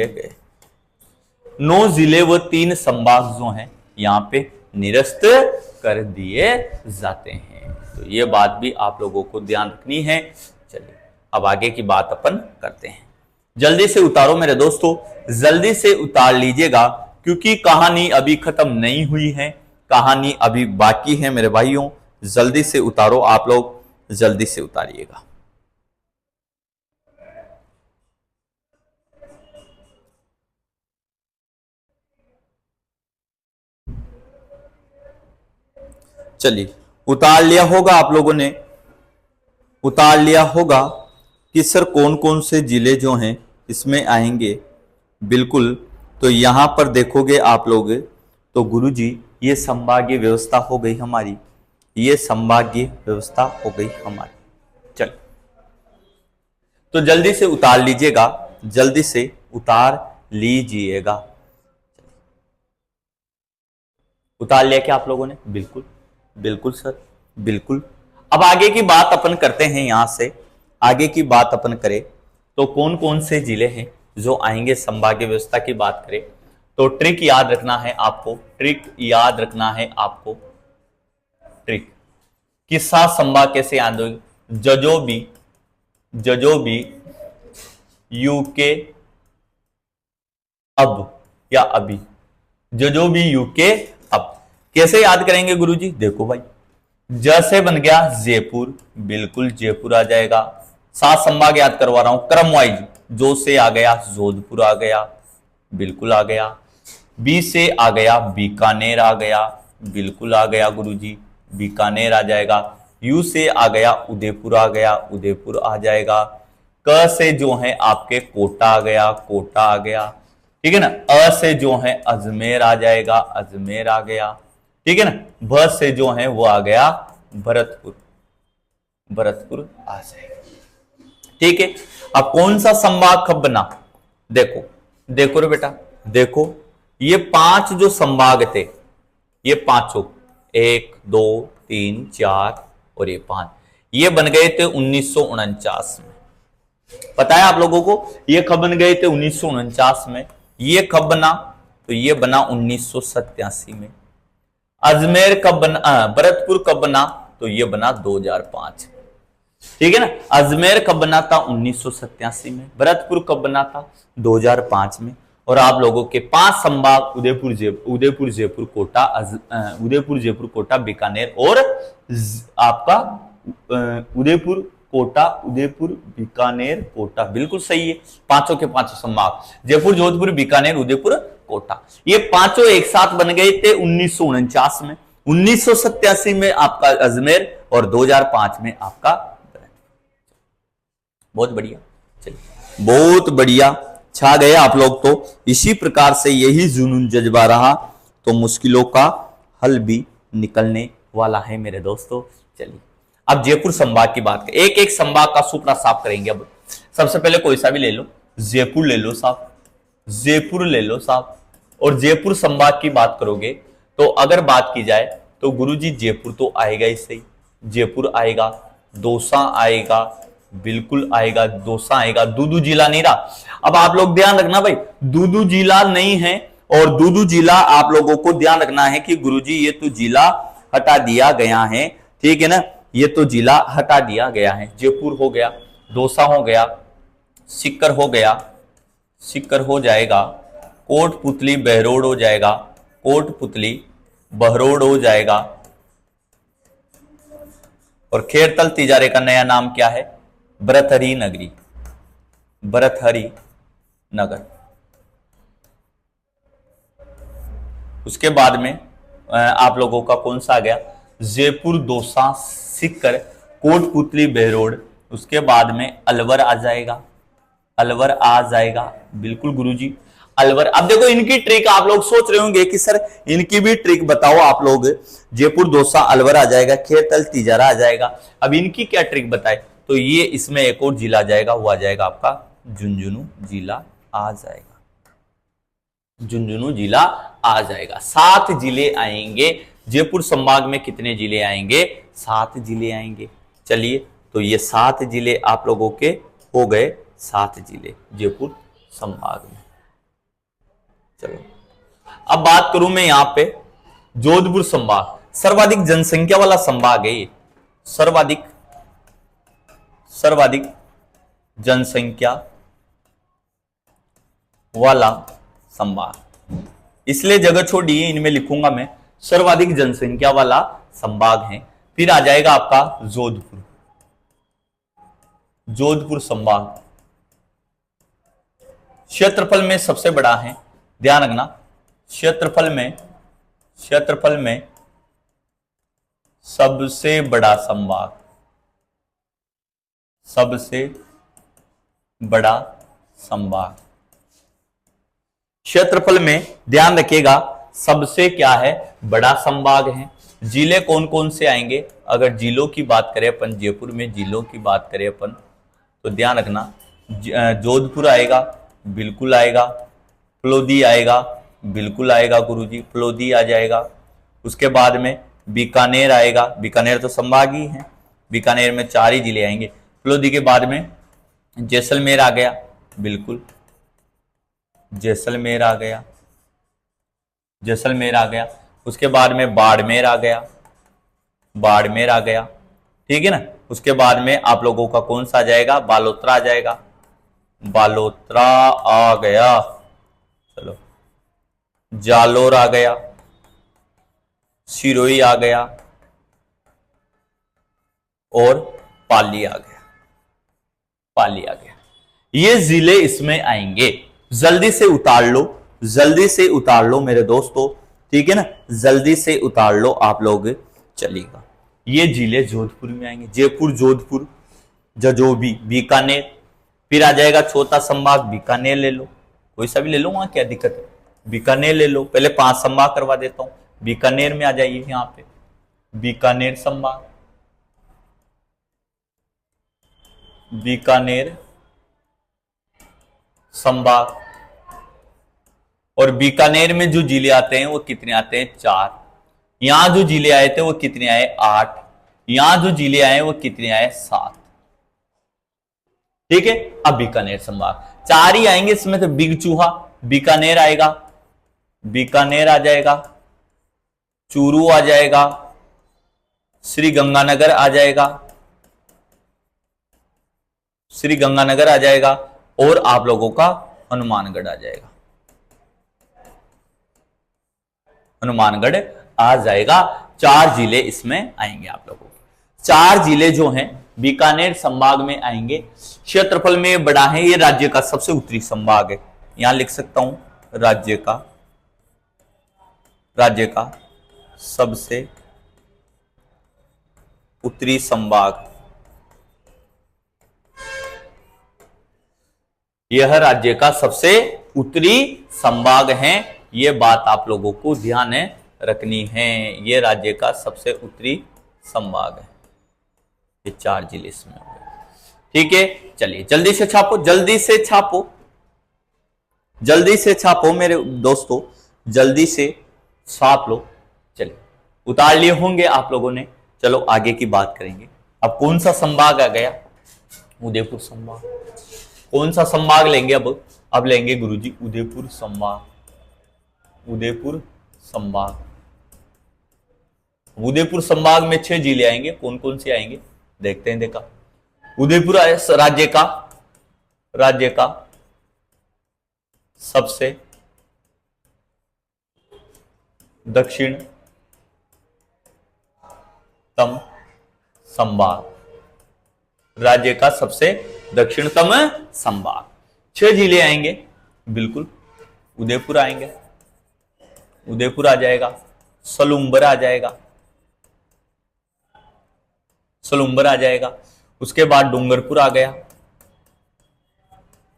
गए। 9 जिले व 3 संभाग जो हैं यहां पे निरस्त कर दिए जाते हैं। तो ये बात भी आप लोगों को ध्यान रखनी है। चलिए अब आगे की बात अपन करते हैं। जल्दी से उतारो मेरे दोस्तों, जल्दी से उतार लीजिएगा, क्योंकि कहानी अभी खत्म नहीं हुई है, कहानी अभी बाकी है मेरे भाइयों। जल्दी से उतारो, आप लोग जल्दी से उतारिएगा। चलिए उतार लिया होगा आप लोगों ने, उतार लिया होगा कि सर कौन कौन से जिले जो हैं इसमें आएंगे। बिल्कुल, तो यहां पर देखोगे आप लोग तो गुरुजी ये संभागीय व्यवस्था हो गई हमारी, ये संभागीय व्यवस्था हो गई हमारी। चलिए तो जल्दी से उतार लीजिएगा, जल्दी से उतार लीजिएगा। उतार लिया क्या आप लोगों ने? बिल्कुल बिल्कुल सर, बिल्कुल। अब आगे की बात अपन करते हैं, यहां से आगे की बात अपन करें तो कौन कौन से जिले हैं जो आएंगे। संभागीय व्यवस्था की बात करें तो ट्रिक याद रखना है आपको, ट्रिक याद रखना है आपको। ट्रिक किस्सा संभाग कैसे याद होगी? जजोबी यूके अब या अभी, जजोबी यूके अब कैसे याद करेंगे गुरुजी? देखो भाई, ज से बन गया जयपुर, बिल्कुल जयपुर आ जाएगा। 7 संभाग याद करवा रहा हूं क्रम वाइज, जो से आ गया जोधपुर आ गया, बिल्कुल आ गया। बी से आ गया बीकानेर आ गया, बिल्कुल आ गया गुरुजी, बीकानेर आ जाएगा। यू से आ गया उदयपुर आ गया, उदयपुर आ जाएगा। क से जो है आपके कोटा आ गया, कोटा आ गया, ठीक है ना। अ से जो है अजमेर आ जाएगा, अजमेर आ गया, ठीक है ना। भ से जो है वो आ गया भरतपुर, भरतपुर आ जाएगा, ठीक है। अब कौन सा संभाग कब बना? देखो देखो रे बेटा, देखो ये 5 जो संभाग थे, ये पांचों 1 2 3 4 और ये 5, ये बन गए थे 1949 में। पता है आप लोगों को ये कब बन गए थे? 1949 में। ये कब बना? तो ये बना 1987 में। अजमेर कब बना? भरतपुर कब बना? तो ये बना 2005, ठीक है ना। अजमेर कब बना था? 1987 में। भरतपुर कब बना था? 2005 में। और आप लोगों के 5 संभाग उदयपुर जयपुर कोटा बीकानेर और आपका उदयपुर बीकानेर कोटा, बिल्कुल सही है। पांचों के 5 संभाग जयपुर जोधपुर बीकानेर उदयपुर कोटा, ये पांचों एक साथ बन गए थे 1949 में। 1987 में आपका अजमेर और 2005 में आपका। बहुत बढ़िया, चलिए बहुत बढ़िया, छा गए आप लोग। तो इसी प्रकार से यही जुनून जज्बा रहा तो मुश्किलों का हल भी निकलने वाला है मेरे दोस्तों। चलिए अब जयपुर संभाग की बात करें, एक एक संभाग का सुपड़ा साफ करेंगे। अब सबसे पहले कोई सा भी ले लो, जयपुर ले लो साहब, जयपुर ले लो साहब। और जयपुर संभाग की बात करोगे तो अगर बात की जाए तो गुरुजी जयपुर तो आएगा ही सही, जयपुर आएगा, दौसा आएगा, बिल्कुल आएगा, दौसा आएगा। दूदू जिला नहीं रहा। अब आप लोग ध्यान रखना भाई, दूदू जिला नहीं है और दूदू जिला आप लोगों को ध्यान रखना है कि गुरुजी ये तो जिला हटा दिया गया है, ठीक है ना, ये तो जिला हटा दिया गया है। जयपुर हो गया, दौसा हो गया, सीकर हो गया, सीकर हो जाएगा, कोटपुतली बहरोड हो जाएगा, कोटपुतली बहरोड हो जाएगा। और खेरतल तिजारे का नया नाम क्या है? भरथरी नगरी, भरथरी नगर। उसके बाद में आप लोगों का कौन सा आ गया? जयपुर, दौसा, सीकर, कोटपुतली बहरोड। उसके बाद में अलवर आ जाएगा, अलवर आ जाएगा, बिल्कुल गुरुजी अलवर। अब देखो इनकी ट्रिक, आप लोग सोच रहे होंगे कि सर इनकी भी ट्रिक बताओ आप लोग। जयपुर, दौसा, अलवर आ जाएगा, खेरतल तिजारा आ जाएगा। अब इनकी क्या ट्रिक बताए? तो ये इसमें एक और जिला आ जाएगा, वो आ जाएगा आपका झुंझुनू जिला आ जाएगा, झुंझुनू जिला आ जाएगा। 7 जिले आएंगे। जयपुर संभाग में कितने जिले आएंगे? 7 जिले आएंगे। चलिए, तो ये 7 जिले आप लोगों के हो गए, 7 जिले जयपुर संभाग में। चलो, अब बात करूं मैं यहां पे जोधपुर संभाग, सर्वाधिक जनसंख्या वाला संभाग है ये, सर्वाधिक जनसंख्या वाला संभाग, इसलिए जगह छोड़िए, इनमें लिखूंगा मैं सर्वाधिक जनसंख्या वाला संभाग है। फिर आ जाएगा आपका जोधपुर, जोधपुर संभाग क्षेत्रफल में सबसे बड़ा है, ध्यान रखना, क्षेत्रफल में सबसे बड़ा संभाग, सबसे बड़ा संभाग। क्षेत्रफल में ध्यान रखिएगा, सबसे क्या है? बड़ा संभाग है। जिले कौन कौन से आएंगे? अगर जिलों की बात करें अपन, जयपुर में जिलों की बात करें अपन, तो ध्यान रखना, जोधपुर आएगा, बिल्कुल आएगा, फलोदी आएगा, बिल्कुल आएगा गुरुजी, फलोदी आ जाएगा। उसके बाद में बीकानेर आएगा, बीकानेर तो संभाग ही है, बीकानेर में 4 ही जिले आएंगे। फलोदी के बाद में जैसलमेर आ गया, बिल्कुल जैसलमेर आ गया, जैसलमेर आ गया। उसके बाद में बाड़मेर आ गया, बाड़मेर आ गया, ठीक है ना। उसके बाद में आप लोगों का कौन सा आ जाएगा? बालोतरा आ जाएगा, बालोतरा आ गया। चलो, जालोर आ गया, सिरोही आ गया और पाली आ गया, पाली आ गया। ये जिले इसमें आएंगे। जल्दी से उतार लो, जल्दी से उतार लो मेरे दोस्तों, ठीक है ना, जल्दी से उतार लो आप लोग, चलेगा। ये जिले जोधपुर में आएंगे, जयपुर, जोधपुर, जजोबी, बीकानेर। फिर आ जाएगा चौथा संभाग, बीकानेर ले लो, कोई सा भी ले लो, वहां क्या दिक्कत है, बीकानेर ले लो। पहले 5 संभाग करवा देता हूं, बीकानेर में आ जाइए, यहां पे बीकानेर संभाग, बीकानेर संभाग। और बीकानेर में जो जिले आते हैं वो कितने आते हैं? 4। यहां जो जिले आए थे वो कितने आए? 8। यहां जो जिले आए वो कितने आए? 7। ठीक है। अब बीकानेर संभाग 4 ही आएंगे इसमें, तो बिगचूहा बीकानेर आएगा, बीकानेर आ जाएगा, चूरू आ जाएगा, श्री गंगानगर आ जाएगा, श्री गंगानगर आ जाएगा, और आप लोगों का हनुमानगढ़ आ जाएगा, हनुमानगढ़ आ जाएगा। 4 जिले इसमें आएंगे आप लोगों को। 4 जिले जो हैं बीकानेर संभाग में आएंगे। क्षेत्रफल में बड़ा है, ये राज्य का सबसे उत्तरी संभाग है, यहां लिख सकता हूं राज्य का सबसे उत्तरी संभाग, यह राज्य का सबसे उत्तरी संभाग है। यह बात आप लोगों को ध्यान रखनी है, यह राज्य का सबसे उत्तरी संभाग है। ये 4 जिले इसमें हो गए। ठीक है, चलिए जल्दी से छापो, जल्दी से छापो, जल्दी से छापो मेरे दोस्तों, जल्दी से छाप लो। चलिए उतार लिए होंगे आप लोगों ने। चलो आगे की बात करेंगे। अब कौन सा संभाग आ गया? उदयपुर संभाग। कौन सा संभाग लेंगे अब लेंगे गुरुजी उदयपुर संभाग। उदयपुर संभाग। उदयपुर संभाग में 6 जिले आएंगे, कौन कौन से आएंगे देखते हैं। देखा, उदयपुर राज्य का सबसे दक्षिणतम संभाग, राज्य का सबसे दक्षिणतम संभाग। 6 जिले आएंगे, बिल्कुल उदयपुर आएंगे, उदयपुर आ जाएगा, सलूम्बर आ जाएगा, सलूम्बर आ जाएगा। उसके बाद डूंगरपुर आ गया,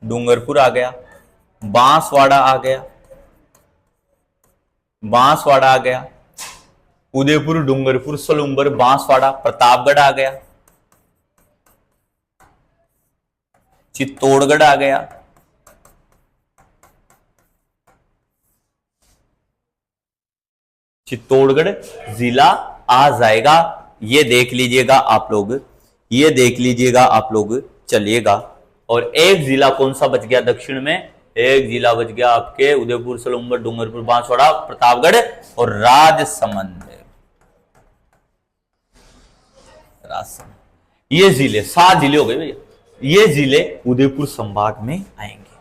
डूंगरपुर आ गया, बांसवाड़ा आ गया, बांसवाड़ा आ गया, उदयपुर, डूंगरपुर, सलूम्बर, बांसवाड़ा, प्रतापगढ़ आ गया, चित्तौड़गढ़ आ गया, चित्तौड़गढ़ जिला आ जाएगा। ये देख लीजिएगा आप लोग, ये देख लीजिएगा आप लोग, चलिएगा। और एक जिला कौन सा बच गया दक्षिण में? एक जिला बच गया आपके उदयपुर, सलूम्बर, डूंगरपुर, बांसवाड़ा, प्रतापगढ़ और राजसमंद। ये जिले 7 जिले हो गए भैया। ये जिले उदयपुर संभाग में आएंगे,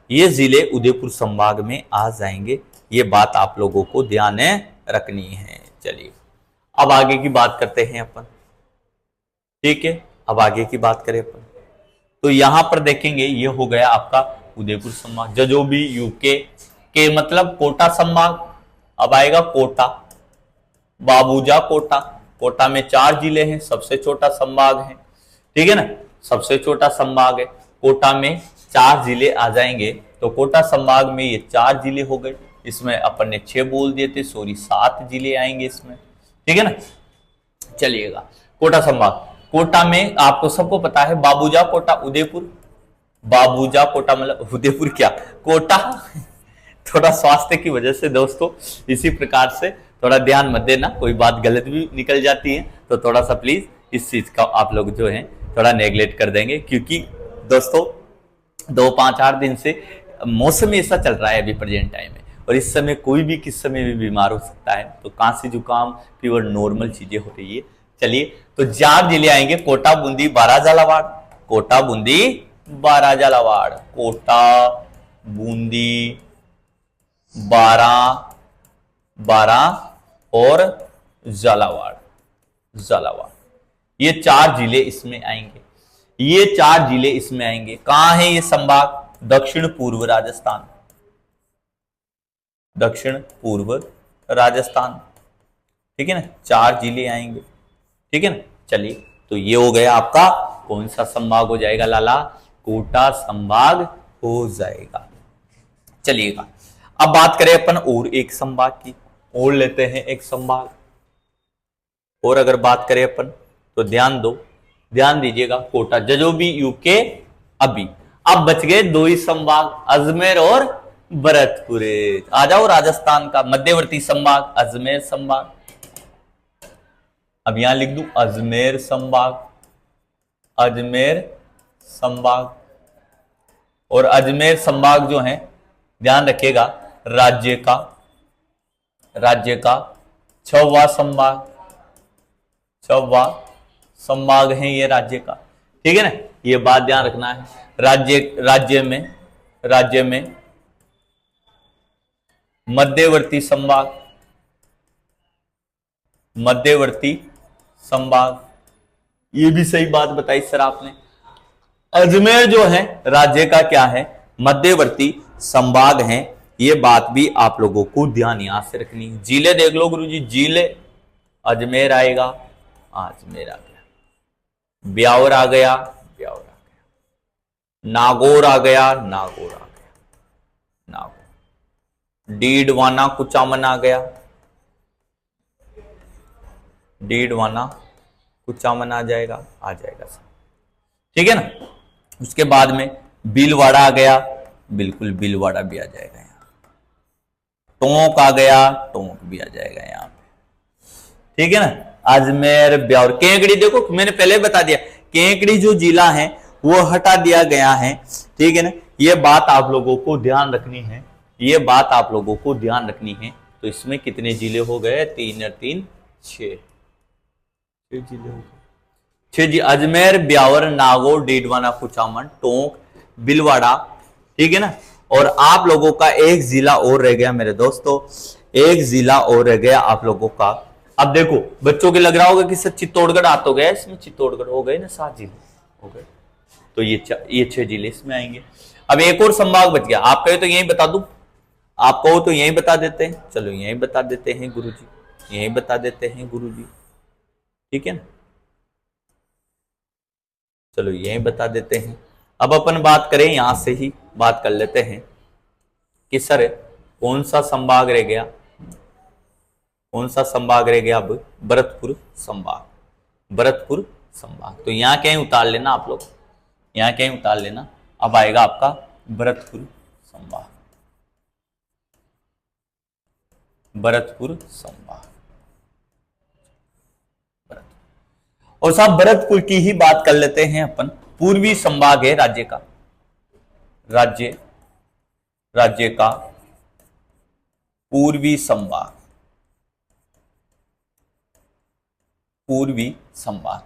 ये जिले उदयपुर संभाग में आ जाएंगे। ये बात आप लोगों को ध्यान रखनी है। चलिए अब आगे की बात करते हैं अपन, ठीक है। अब आगे की बात करें अपन, तो यहां पर देखेंगे ये हो गया आपका उदयपुर संभाग। जजोबी यूके के मतलब कोटा संभाग। अब आएगा कोटा, बाबूजा कोटा। कोटा में 4 जिले हैं, सबसे छोटा संभाग है, ठीक है ना, सबसे छोटा संभाग है। कोटा में 4 जिले आ जाएंगे, तो कोटा संभाग में ये 4 जिले हो गए। इसमें अपन ने 6 बोल दिए थे, सॉरी 7 जिले आएंगे इसमें, ठीक है ना। चलिएगा, कोटा संभाग, कोटा में आपको सबको पता है बाबूजा कोटा उदयपुर, बाबूजा कोटा मतलब उदयपुर क्या कोटा थोड़ा स्वास्थ्य की वजह से दोस्तों इसी प्रकार से थोड़ा ध्यान मत देना, कोई बात गलत भी निकल जाती है तो थोड़ा सा प्लीज इस चीज का आप लोग जो है थोड़ा नेग्लेक्ट कर देंगे, क्योंकि दोस्तों 2-5-8 दिन से मौसम ऐसा चल रहा है अभी प्रेजेंट टाइम में, और इस समय कोई भी किस समय भी बीमार हो सकता है। तो खांसी जुकाम फीवर नॉर्मल चीजें हो रही है। चलिए, तो 4 जिले आएंगे, कोटा, बूंदी, बारा, झालावाड़। कोटा, बूंदी, बारा, झालावाड़, कोटा, बूंदी, बारा और झालावाड़, झालावाड़, ये 4 जिले इसमें आएंगे। ये 4 जिले इसमें आएंगे। कहां है ये संभाग? दक्षिण पूर्व राजस्थान, दक्षिण पूर्व राजस्थान, ठीक है ना। 4 जिले आएंगे, ठीक है ना। चलिए, तो ये हो गया आपका कौन सा संभाग हो जाएगा लाला? कोटा संभाग हो जाएगा। चलिएगा, अब बात करें अपन और एक संभाग की, और लेते हैं एक संभाग। और अगर बात करें अपन तो ध्यान दो, ध्यान दीजिएगा, कोटा, जजोबी, यूके, अभी। अब बच गए 2 ही संभाग, अजमेर और भरतपुर। आ जाओ, राजस्थान का मध्यवर्ती संभाग अजमेर संभाग। अब यहां लिख दूं अजमेर संभाग, अजमेर संभाग। और अजमेर संभाग जो है ध्यान रखिएगा राज्य का 6वां संभाग, 6वां संभाग है ये राज्य का, ठीक है ना। ये बात ध्यान रखना है। राज्य में मध्यवर्ती संभाग, ये भी सही बात बताई सर आपने। अजमेर जो है राज्य का क्या है? मध्यवर्ती संभाग है। ये बात भी आप लोगों को ध्यान यहां से रखनी है। जिले देख लो गुरुजी, जिले अजमेर आएगा, अजमेर आ गया, ब्यावर आ गया, ब्यावर आ गया, नागौर आ गया, नागौर आ गया, नागौर, डीडवाना कुचामन आ गया, डीडवाना कुचामन आ जाएगा सर, ठीक है ना। उसके बाद में भीलवाड़ा आ गया, बिल्कुल भीलवाड़ा भी आ जाएगा यहाँ। टोंक आ गया, टोंक भी आ जाएगा यहाँ पे, ठीक है ना। अजमेर, ब्यावर, केंकड़ी देखो मैंने पहले बता दिया, केंकड़ी जो जिला है वो हटा दिया गया है, ठीक है ना। ये बात आप लोगों को ध्यान रखनी है, ये बात आप लोगों को ध्यान रखनी है। तो इसमें कितने जिले हो गए? 3 और 3 6 जिले हो गए। 6 जी, अजमेर, ब्यावर, नागौर, डीडवाना, कुचामन, टोंक, बिलवाड़ा, ठीक है ना। और आप लोगों का एक जिला और रह गया मेरे दोस्तों, एक जिला और रह गया आप लोगों का। अब देखो बच्चों के लग रहा होगा कि सर चित्तौड़गढ़ आ तो गया, इसमें चित्तौड़गढ़ हो गए ना, 7 जिले हो गए। तो ये 6 जिले इसमें आएंगे। अब एक और संभाग बच गया, आप कहे तो यही बता दूं, आप कहो तो यही बता देते हैं। चलो यही बता देते हैं गुरुजी, यही बता देते हैं गुरुजी, ठीक है ना। चलो यही बता देते हैं। अब अपन बात करें, यहां से ही बात कर लेते हैं कि सर कौन सा संभाग रह गया, कौन सा संभाग रह गया? अब भरतपुर संभाग, भरतपुर संभाग। तो यहां कहीं उतार लेना आप लोग, यहां कहीं उतार लेना। अब आएगा आपका भरतपुर संभाग, भरतपुर संभाग। और साहब भरतपुर की ही बात कर लेते हैं अपन। पूर्वी संभाग है राज्य का, राज्य राज्य का पूर्वी संभाग, पूर्वी संभाग।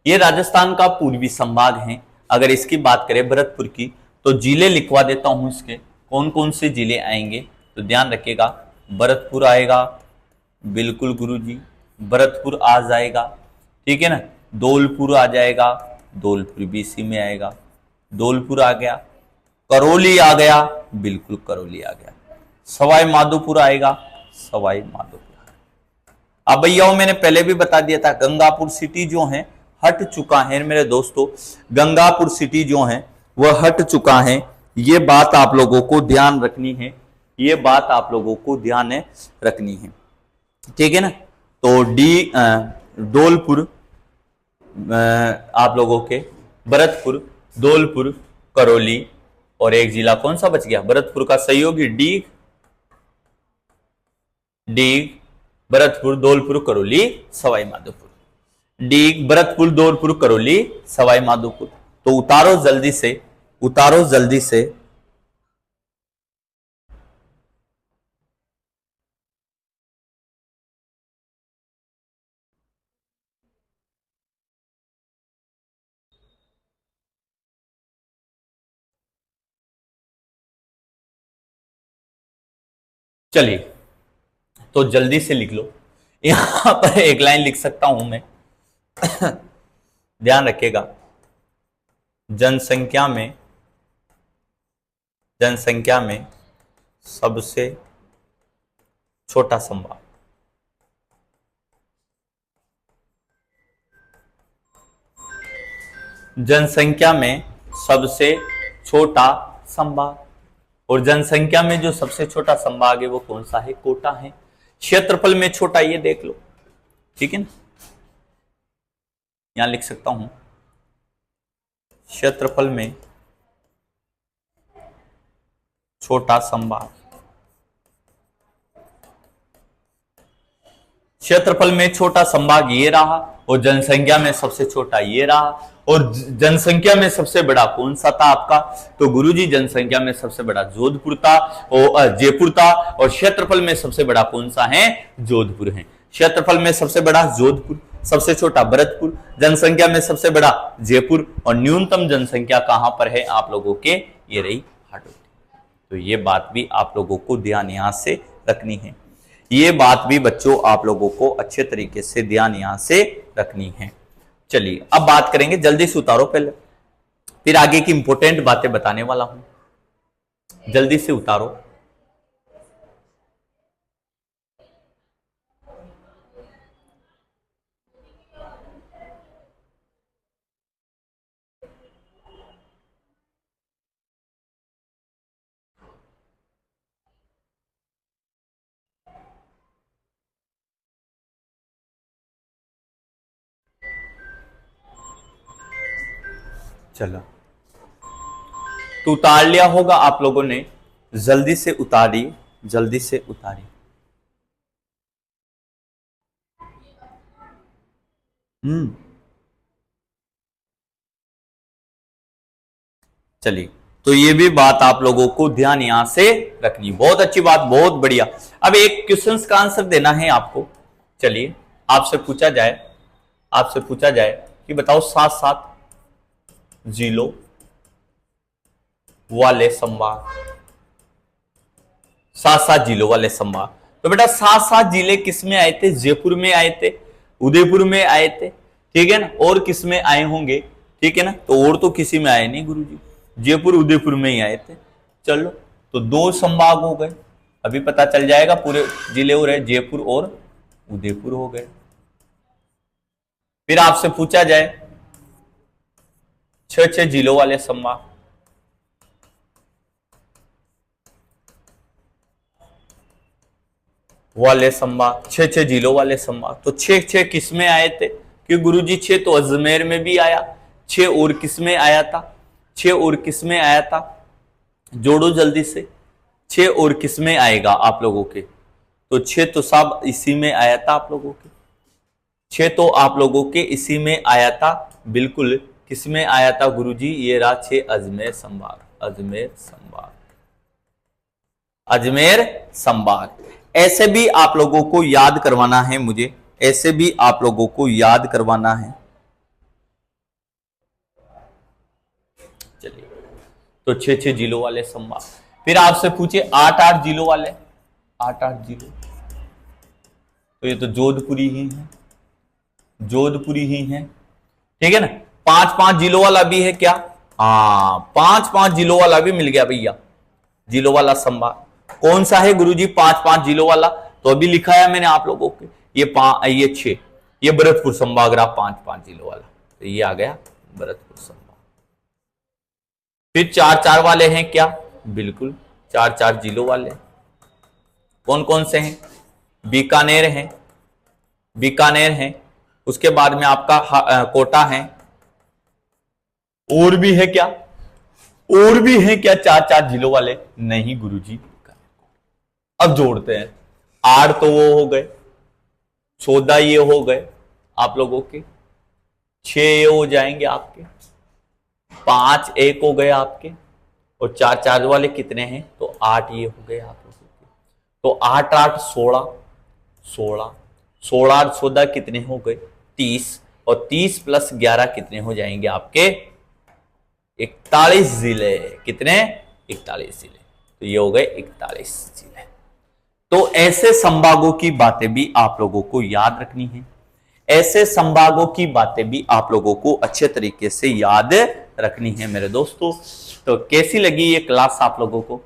ये राजस्थान का पूर्वी संभाग है। अगर इसकी बात करें भरतपुर की, तो जिले लिखवा देता हूं इसके, कौन कौन से जिले आएंगे तो ध्यान रखिएगा। भरतपुर आएगा, बिल्कुल गुरुजी, भरतपुर आ जाएगा, ठीक है ना। धौलपुर आ जाएगा, धौलपुर भी इसी में आएगा, धौलपुर आ गया। करौली आ गया, बिल्कुल करौली आ गया। सवाई माधोपुर आएगा, सवाई माधोपुर। अब भैया मैंने पहले भी बता दिया था, गंगापुर सिटी जो है हट चुका है मेरे दोस्तों, गंगापुर सिटी जो है वह हट चुका है। ये बात आप लोगों को ध्यान रखनी है, ये बात आप लोगों को ध्यान रखनी है, ठीक है ना। तो धौलपुर, आप लोगों के भरतपुर, धौलपुर, करौली, और एक जिला कौन सा बच गया भरतपुर का सहयोगी? डीग, डीग, भरतपुर, धौलपुर, करौली, सवाई माधोपुर। डीग, भरतपुर, धौलपुर, करौली, सवाई माधोपुर। तो उतारो जल्दी से, उतारो जल्दी से। चलिए तो जल्दी से लिख लो। यहां पर एक लाइन लिख सकता हूं मैं, ध्यान रखिएगा। जनसंख्या में, जनसंख्या में सबसे छोटा संभाग, जनसंख्या में सबसे छोटा संभाग। और जनसंख्या में जो सबसे छोटा संभाग है वो कौन सा है? कोटा है। क्षेत्रफल में छोटा, ये देख लो, ठीक है ना। यहां लिख सकता हूं, क्षेत्रफल में छोटा संभाग, क्षेत्रफल में छोटा संभाग ये रहा, और जनसंख्या में सबसे छोटा ये रहा। और जनसंख्या में सबसे बड़ा कौन सा था आपका? तो गुरुजी जनसंख्या में सबसे बड़ा जोधपुर था, और जयपुर था। और क्षेत्रफल में सबसे बड़ा कौन सा है? जोधपुर है। क्षेत्रफल में सबसे बड़ा जोधपुर, सबसे छोटा भरतपुर, जनसंख्या में सबसे बड़ा जयपुर, और न्यूनतम जनसंख्या कहां पर है आप लोगों के? ये रही हाडोटी। तो ये बात भी आप लोगों को ध्यान यहां से रखनी है, ये बात भी बच्चों आप लोगों को अच्छे तरीके से ध्यान यहां से रखनी है। चलिए अब बात करेंगे, जल्दी से उतारो पहले, फिर आगे की इंपॉर्टेंट बातें बताने वाला हूं। जल्दी से उतारो। चलो तो उतार लिया होगा आप लोगों ने, जल्दी से उतारिए, जल्दी से उतारिए। चलिए तो ये भी बात आप लोगों को ध्यान यहां से रखनी। बहुत अच्छी बात, बहुत बढ़िया। अब एक क्वेश्चन का आंसर देना है आपको। चलिए आपसे पूछा जाए कि बताओ 7-7 जिलों वाले संभाग, 7-7 जिलों वाले संभाग। तो बेटा 7-7 जिले किस में आए थे? जयपुर में आए थे, उदयपुर में आए थे, ठीक है ना। और किस में आए होंगे? ठीक है ना। तो और तो किसी में आए नहीं गुरुजी, जयपुर उदयपुर में ही आए थे। चलो तो 2 संभाग हो गए, अभी पता चल जाएगा पूरे जिले हो रहे, जयपुर और उदयपुर हो गए। फिर आपसे पूछा जाए 6-6 जिलों वाले संभाग, वाले संभाग, 6-6 जिलों वाले संभाग। तो 6-6 किस में आए थे? कि गुरुजी 6 तो अजमेर में भी आया, 6 और किस में आया था? 6 और किस में आया था? जोड़ो जल्दी से, 6 और किस में आएगा आप लोगों के? तो 6 तो सब इसी में आया था आप लोगों के, 6 तो आप लोगों के इसी में आया था। बिल्कुल किस में आया था गुरुजी? ये रहा 6 अजमेर संभाग, अजमेर संभाग, अजमेर संभाग। ऐसे भी आप लोगों को याद करवाना है मुझे, ऐसे भी आप लोगों को याद करवाना है। चलिए तो 6-6 जिलों वाले संभाग। फिर आपसे पूछे 8-8 जिलों वाले, 8-8 जिलों। तो ये तो जोधपुरी ही है, जोधपुरी ही है, ठीक है ना। 5-5 जिलों वाला भी है क्या? हाँ 5-5 जिलों वाला भी मिल गया भैया, जिलों वाला संभाग। कौन सा है गुरुजी 5-5 जिलों वाला? तो अभी लिखा है मैंने आप लोगों के, ये 6, ये भरतपुर संभाग रहा 5-5 जिलों वाला, तो ये आ गया भरतपुर संभाग। फिर 4-4 वाले हैं क्या? बिल्कुल 4-4 जिलों वाले। कौन कौन से हैं? बीकानेर है, बीकानेर है, उसके बाद में आपका कोटा है। और भी है क्या? और भी है क्या 4-4 जिलों वाले? नहीं गुरुजी। अब जोड़ते हैं, 8 तो वो हो गए, 14 ये हो गए आप लोगों के, 6 ये हो जाएंगे आपके, 5 1 हो गए आपके, और 4-4 वाले कितने हैं? तो 8 ये हो गए आप लोगों के। तो 8-8 16, 16 16 और 14 कितने हो गए? 30, और 30 + 11 कितने हो जाएंगे आपके? 41 जिले। कितने? 41 जिले। तो ये हो गए 41 जिले। तो ऐसे संभागों की बातें भी आप लोगों को याद रखनी है, ऐसे संभागों की बातें भी आप लोगों को अच्छे तरीके से याद रखनी है मेरे दोस्तों। तो कैसी लगी ये क्लास आप लोगों को?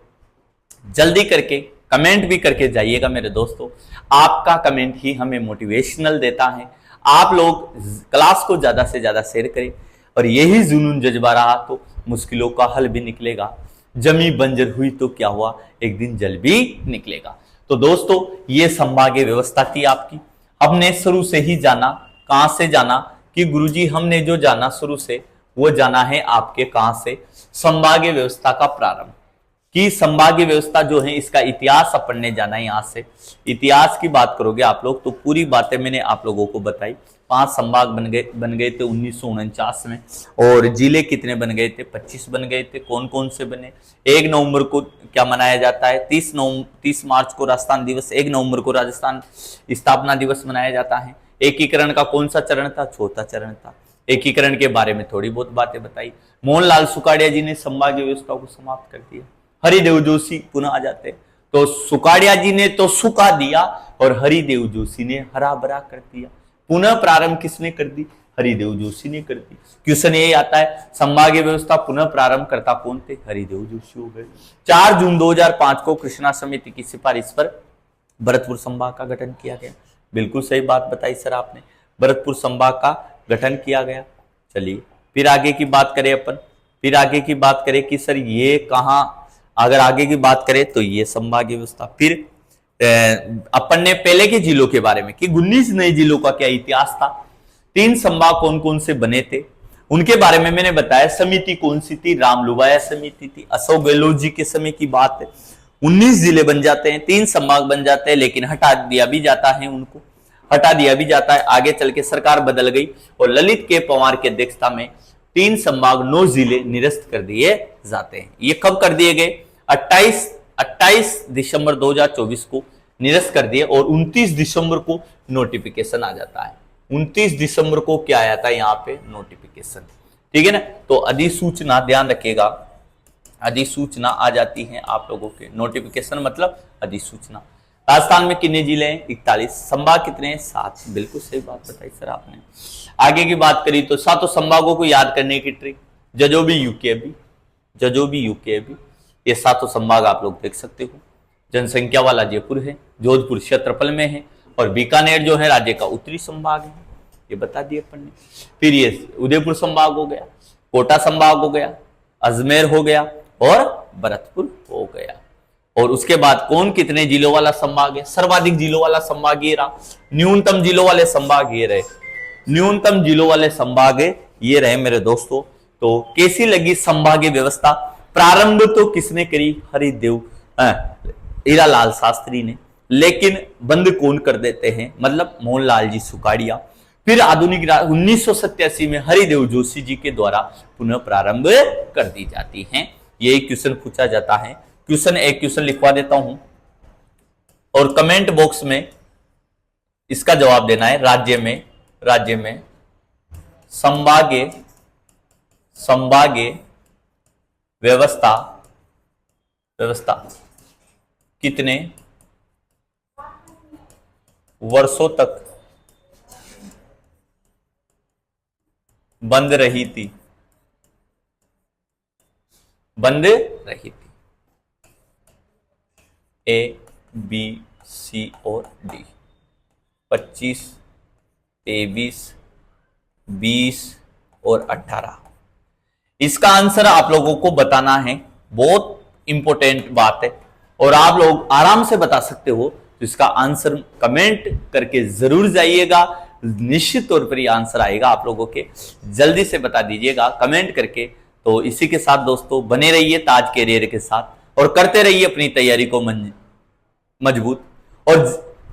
जल्दी करके कमेंट भी करके जाइएगा मेरे दोस्तों, आपका कमेंट ही हमें मोटिवेशनल देता है। आप लोग क्लास को ज्यादा से ज्यादा शेयर करें, और यही जुनून जज्बा रहा तो मुश्किलों का हल भी निकलेगा। जमी बंजर हुई तो क्या हुआ, एक दिन जल भी निकलेगा। तो दोस्तों ये संभागीय व्यवस्था थी आपकी। हमने शुरू से ही जाना, कहां से जाना? कि गुरुजी हमने जो जाना शुरू से, वो जाना है आपके कहां से? संभागीय व्यवस्था का प्रारंभ। कि संभागीय व्यवस्था जो है इसका इतिहास अपन ने जाना है। यहां से इतिहास की बात करोगे आप लोग तो पूरी बातें मैंने आप लोगों को बताई। 5 संभाग बन गए थे 1949 में, और जिले कितने बन गए थे? 25 बन गए थे। कौन कौन से बने? 1 नवंबर को क्या मनाया जाता है? 30 मार्च को राजस्थान दिवस, 1 नवंबर को राजस्थान स्थापना दिवस मनाया जाता है। एकीकरण का कौन सा चरण था? चौथा चरण था। एकीकरण के बारे में थोड़ी बहुत बातें बताई। मोहनलाल सुखाड़िया जी ने संभागीय व्यवस्था को समाप्त कर दिया। हरिदेव जोशी पुनः आ जाते, तो सुखाड़िया जी ने तो सुखा दिया और हरिदेव जोशी ने हरा भरा कर दिया। पुनः प्रारंभ किसने कर दी? हरिदेव जोशी ने कर दी। क्वेश्चन ये आता है संभागीय व्यवस्था पुनः प्रारंभ करता कौन थे? हरिदेव जोशी हो गए। 4 जून 2005 को कृष्णा समिति की सिफारिश पर भरतपुर संभाग का गठन किया गया। बिल्कुल सही बात बताई सर आपने, भरतपुर संभाग का गठन किया गया। चलिए फिर आगे की बात करें अपन, फिर आगे की बात करें कि सर ये कहां, अगर आगे की बात करें तो ये संभागीय व्यवस्था। फिर अपन ने पहले के जिलों के बारे में कि 19 नए जिलों का क्या इतिहास था। 3 संभाग कौन कौन से बने थे उनके बारे में मैंने बताया। समिति कौन सी थी? रामलुबाया समिति थी। अशोक गहलोत जी के समय की बात है। 19 जिले बन जाते हैं, 3 संभाग बन जाते हैं, लेकिन हटा दिया भी जाता है, उनको हटा दिया भी जाता है। आगे चल के सरकार बदल गई और ललित के पंवार की अध्यक्षता में 3 संभाग 9 जिले निरस्त कर दिए जाते हैं। ये कब कर दिए गए? 28 दिसंबर 2024 को निरस्त कर दिए और 29 दिसंबर को नोटिफिकेशन आ जाता है। 29 दिसंबर को क्या आया था यहाँ पे? नोटिफिकेशन। ठीक है ना। तो अधिसूचना, ध्यान रखिएगा, अधिसूचना आ जाती है आप लोगों के। नोटिफिकेशन मतलब अधिसूचना। राजस्थान में कितने जिले हैं? 41। संभाग कितने हैं? 7। बिल्कुल सही बात बताई सर आपने। आगे की बात करी तो 7 संभागों को याद करने की ट्रिक, जजोबी यूकेबी, जजोबी यूकेबी, ये 7 संभाग आप लोग देख सकते हो। जनसंख्या वाला जयपुर है, जोधपुर क्षेत्रफल में है, और बीकानेर जो है राज्य का उत्तरी संभाग है, ये बता दिए अपन ने। फिर ये उदयपुर संभाग हो गया, कोटा संभाग हो गया, अजमेर हो गया और भरतपुर हो गया। और उसके बाद कौन कितने जिलों वाला संभाग है? सर्वाधिक जिलों वाला संभाग ये रहा। न्यूनतम जिलों वाले संभाग ये रहे, न्यूनतम जिलों वाले संभाग ये रहे मेरे दोस्तों। तो कैसी लगी संभागीय व्यवस्था? प्रारंभ तो किसने करी? हरिदेव हीरालाल शास्त्री ने, लेकिन बंद कौन कर देते हैं? मतलब मोहनलाल जी सुखाड़िया। फिर आधुनिक 1987 में हरिदेव जोशी जी के द्वारा पुनः प्रारंभ कर दी जाती है। यही क्वेश्चन पूछा जाता है। एक क्वेश्चन लिखवा देता हूं और कमेंट बॉक्स में इसका जवाब देना है। राज्य में संभागीय व्यवस्था कितने वर्षों तक बंद रही थी? ए, बी, सी और डी। 25, 23, 20 और 18। इसका आंसर आप लोगों को बताना है। बहुत इंपॉर्टेंट बात है और आप लोग आराम से बता सकते हो। तो इसका आंसर कमेंट करके जरूर जाइएगा, निश्चित तौर पर ये आंसर आएगा आप लोगों के। जल्दी से बता दीजिएगा कमेंट करके। तो इसी के साथ दोस्तों बने रहिए ताज कैरियर के साथ और करते रहिए अपनी तैयारी को मजबूत और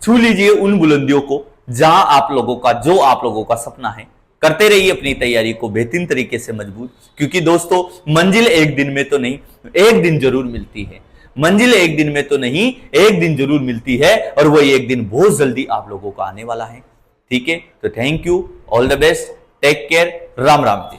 छू लीजिए उन बुलंदियों को जहां आप लोगों का सपना है। करते रहिए अपनी तैयारी को बेहतरीन तरीके से मजबूत, क्योंकि दोस्तों मंजिल एक दिन में तो नहीं, एक दिन जरूर मिलती है। मंजिल एक दिन में तो नहीं, एक दिन जरूर मिलती है और वो एक दिन बहुत जल्दी आप लोगों का आने वाला है। ठीक है, तो thank you, all the best, take care, Ram Ram ji.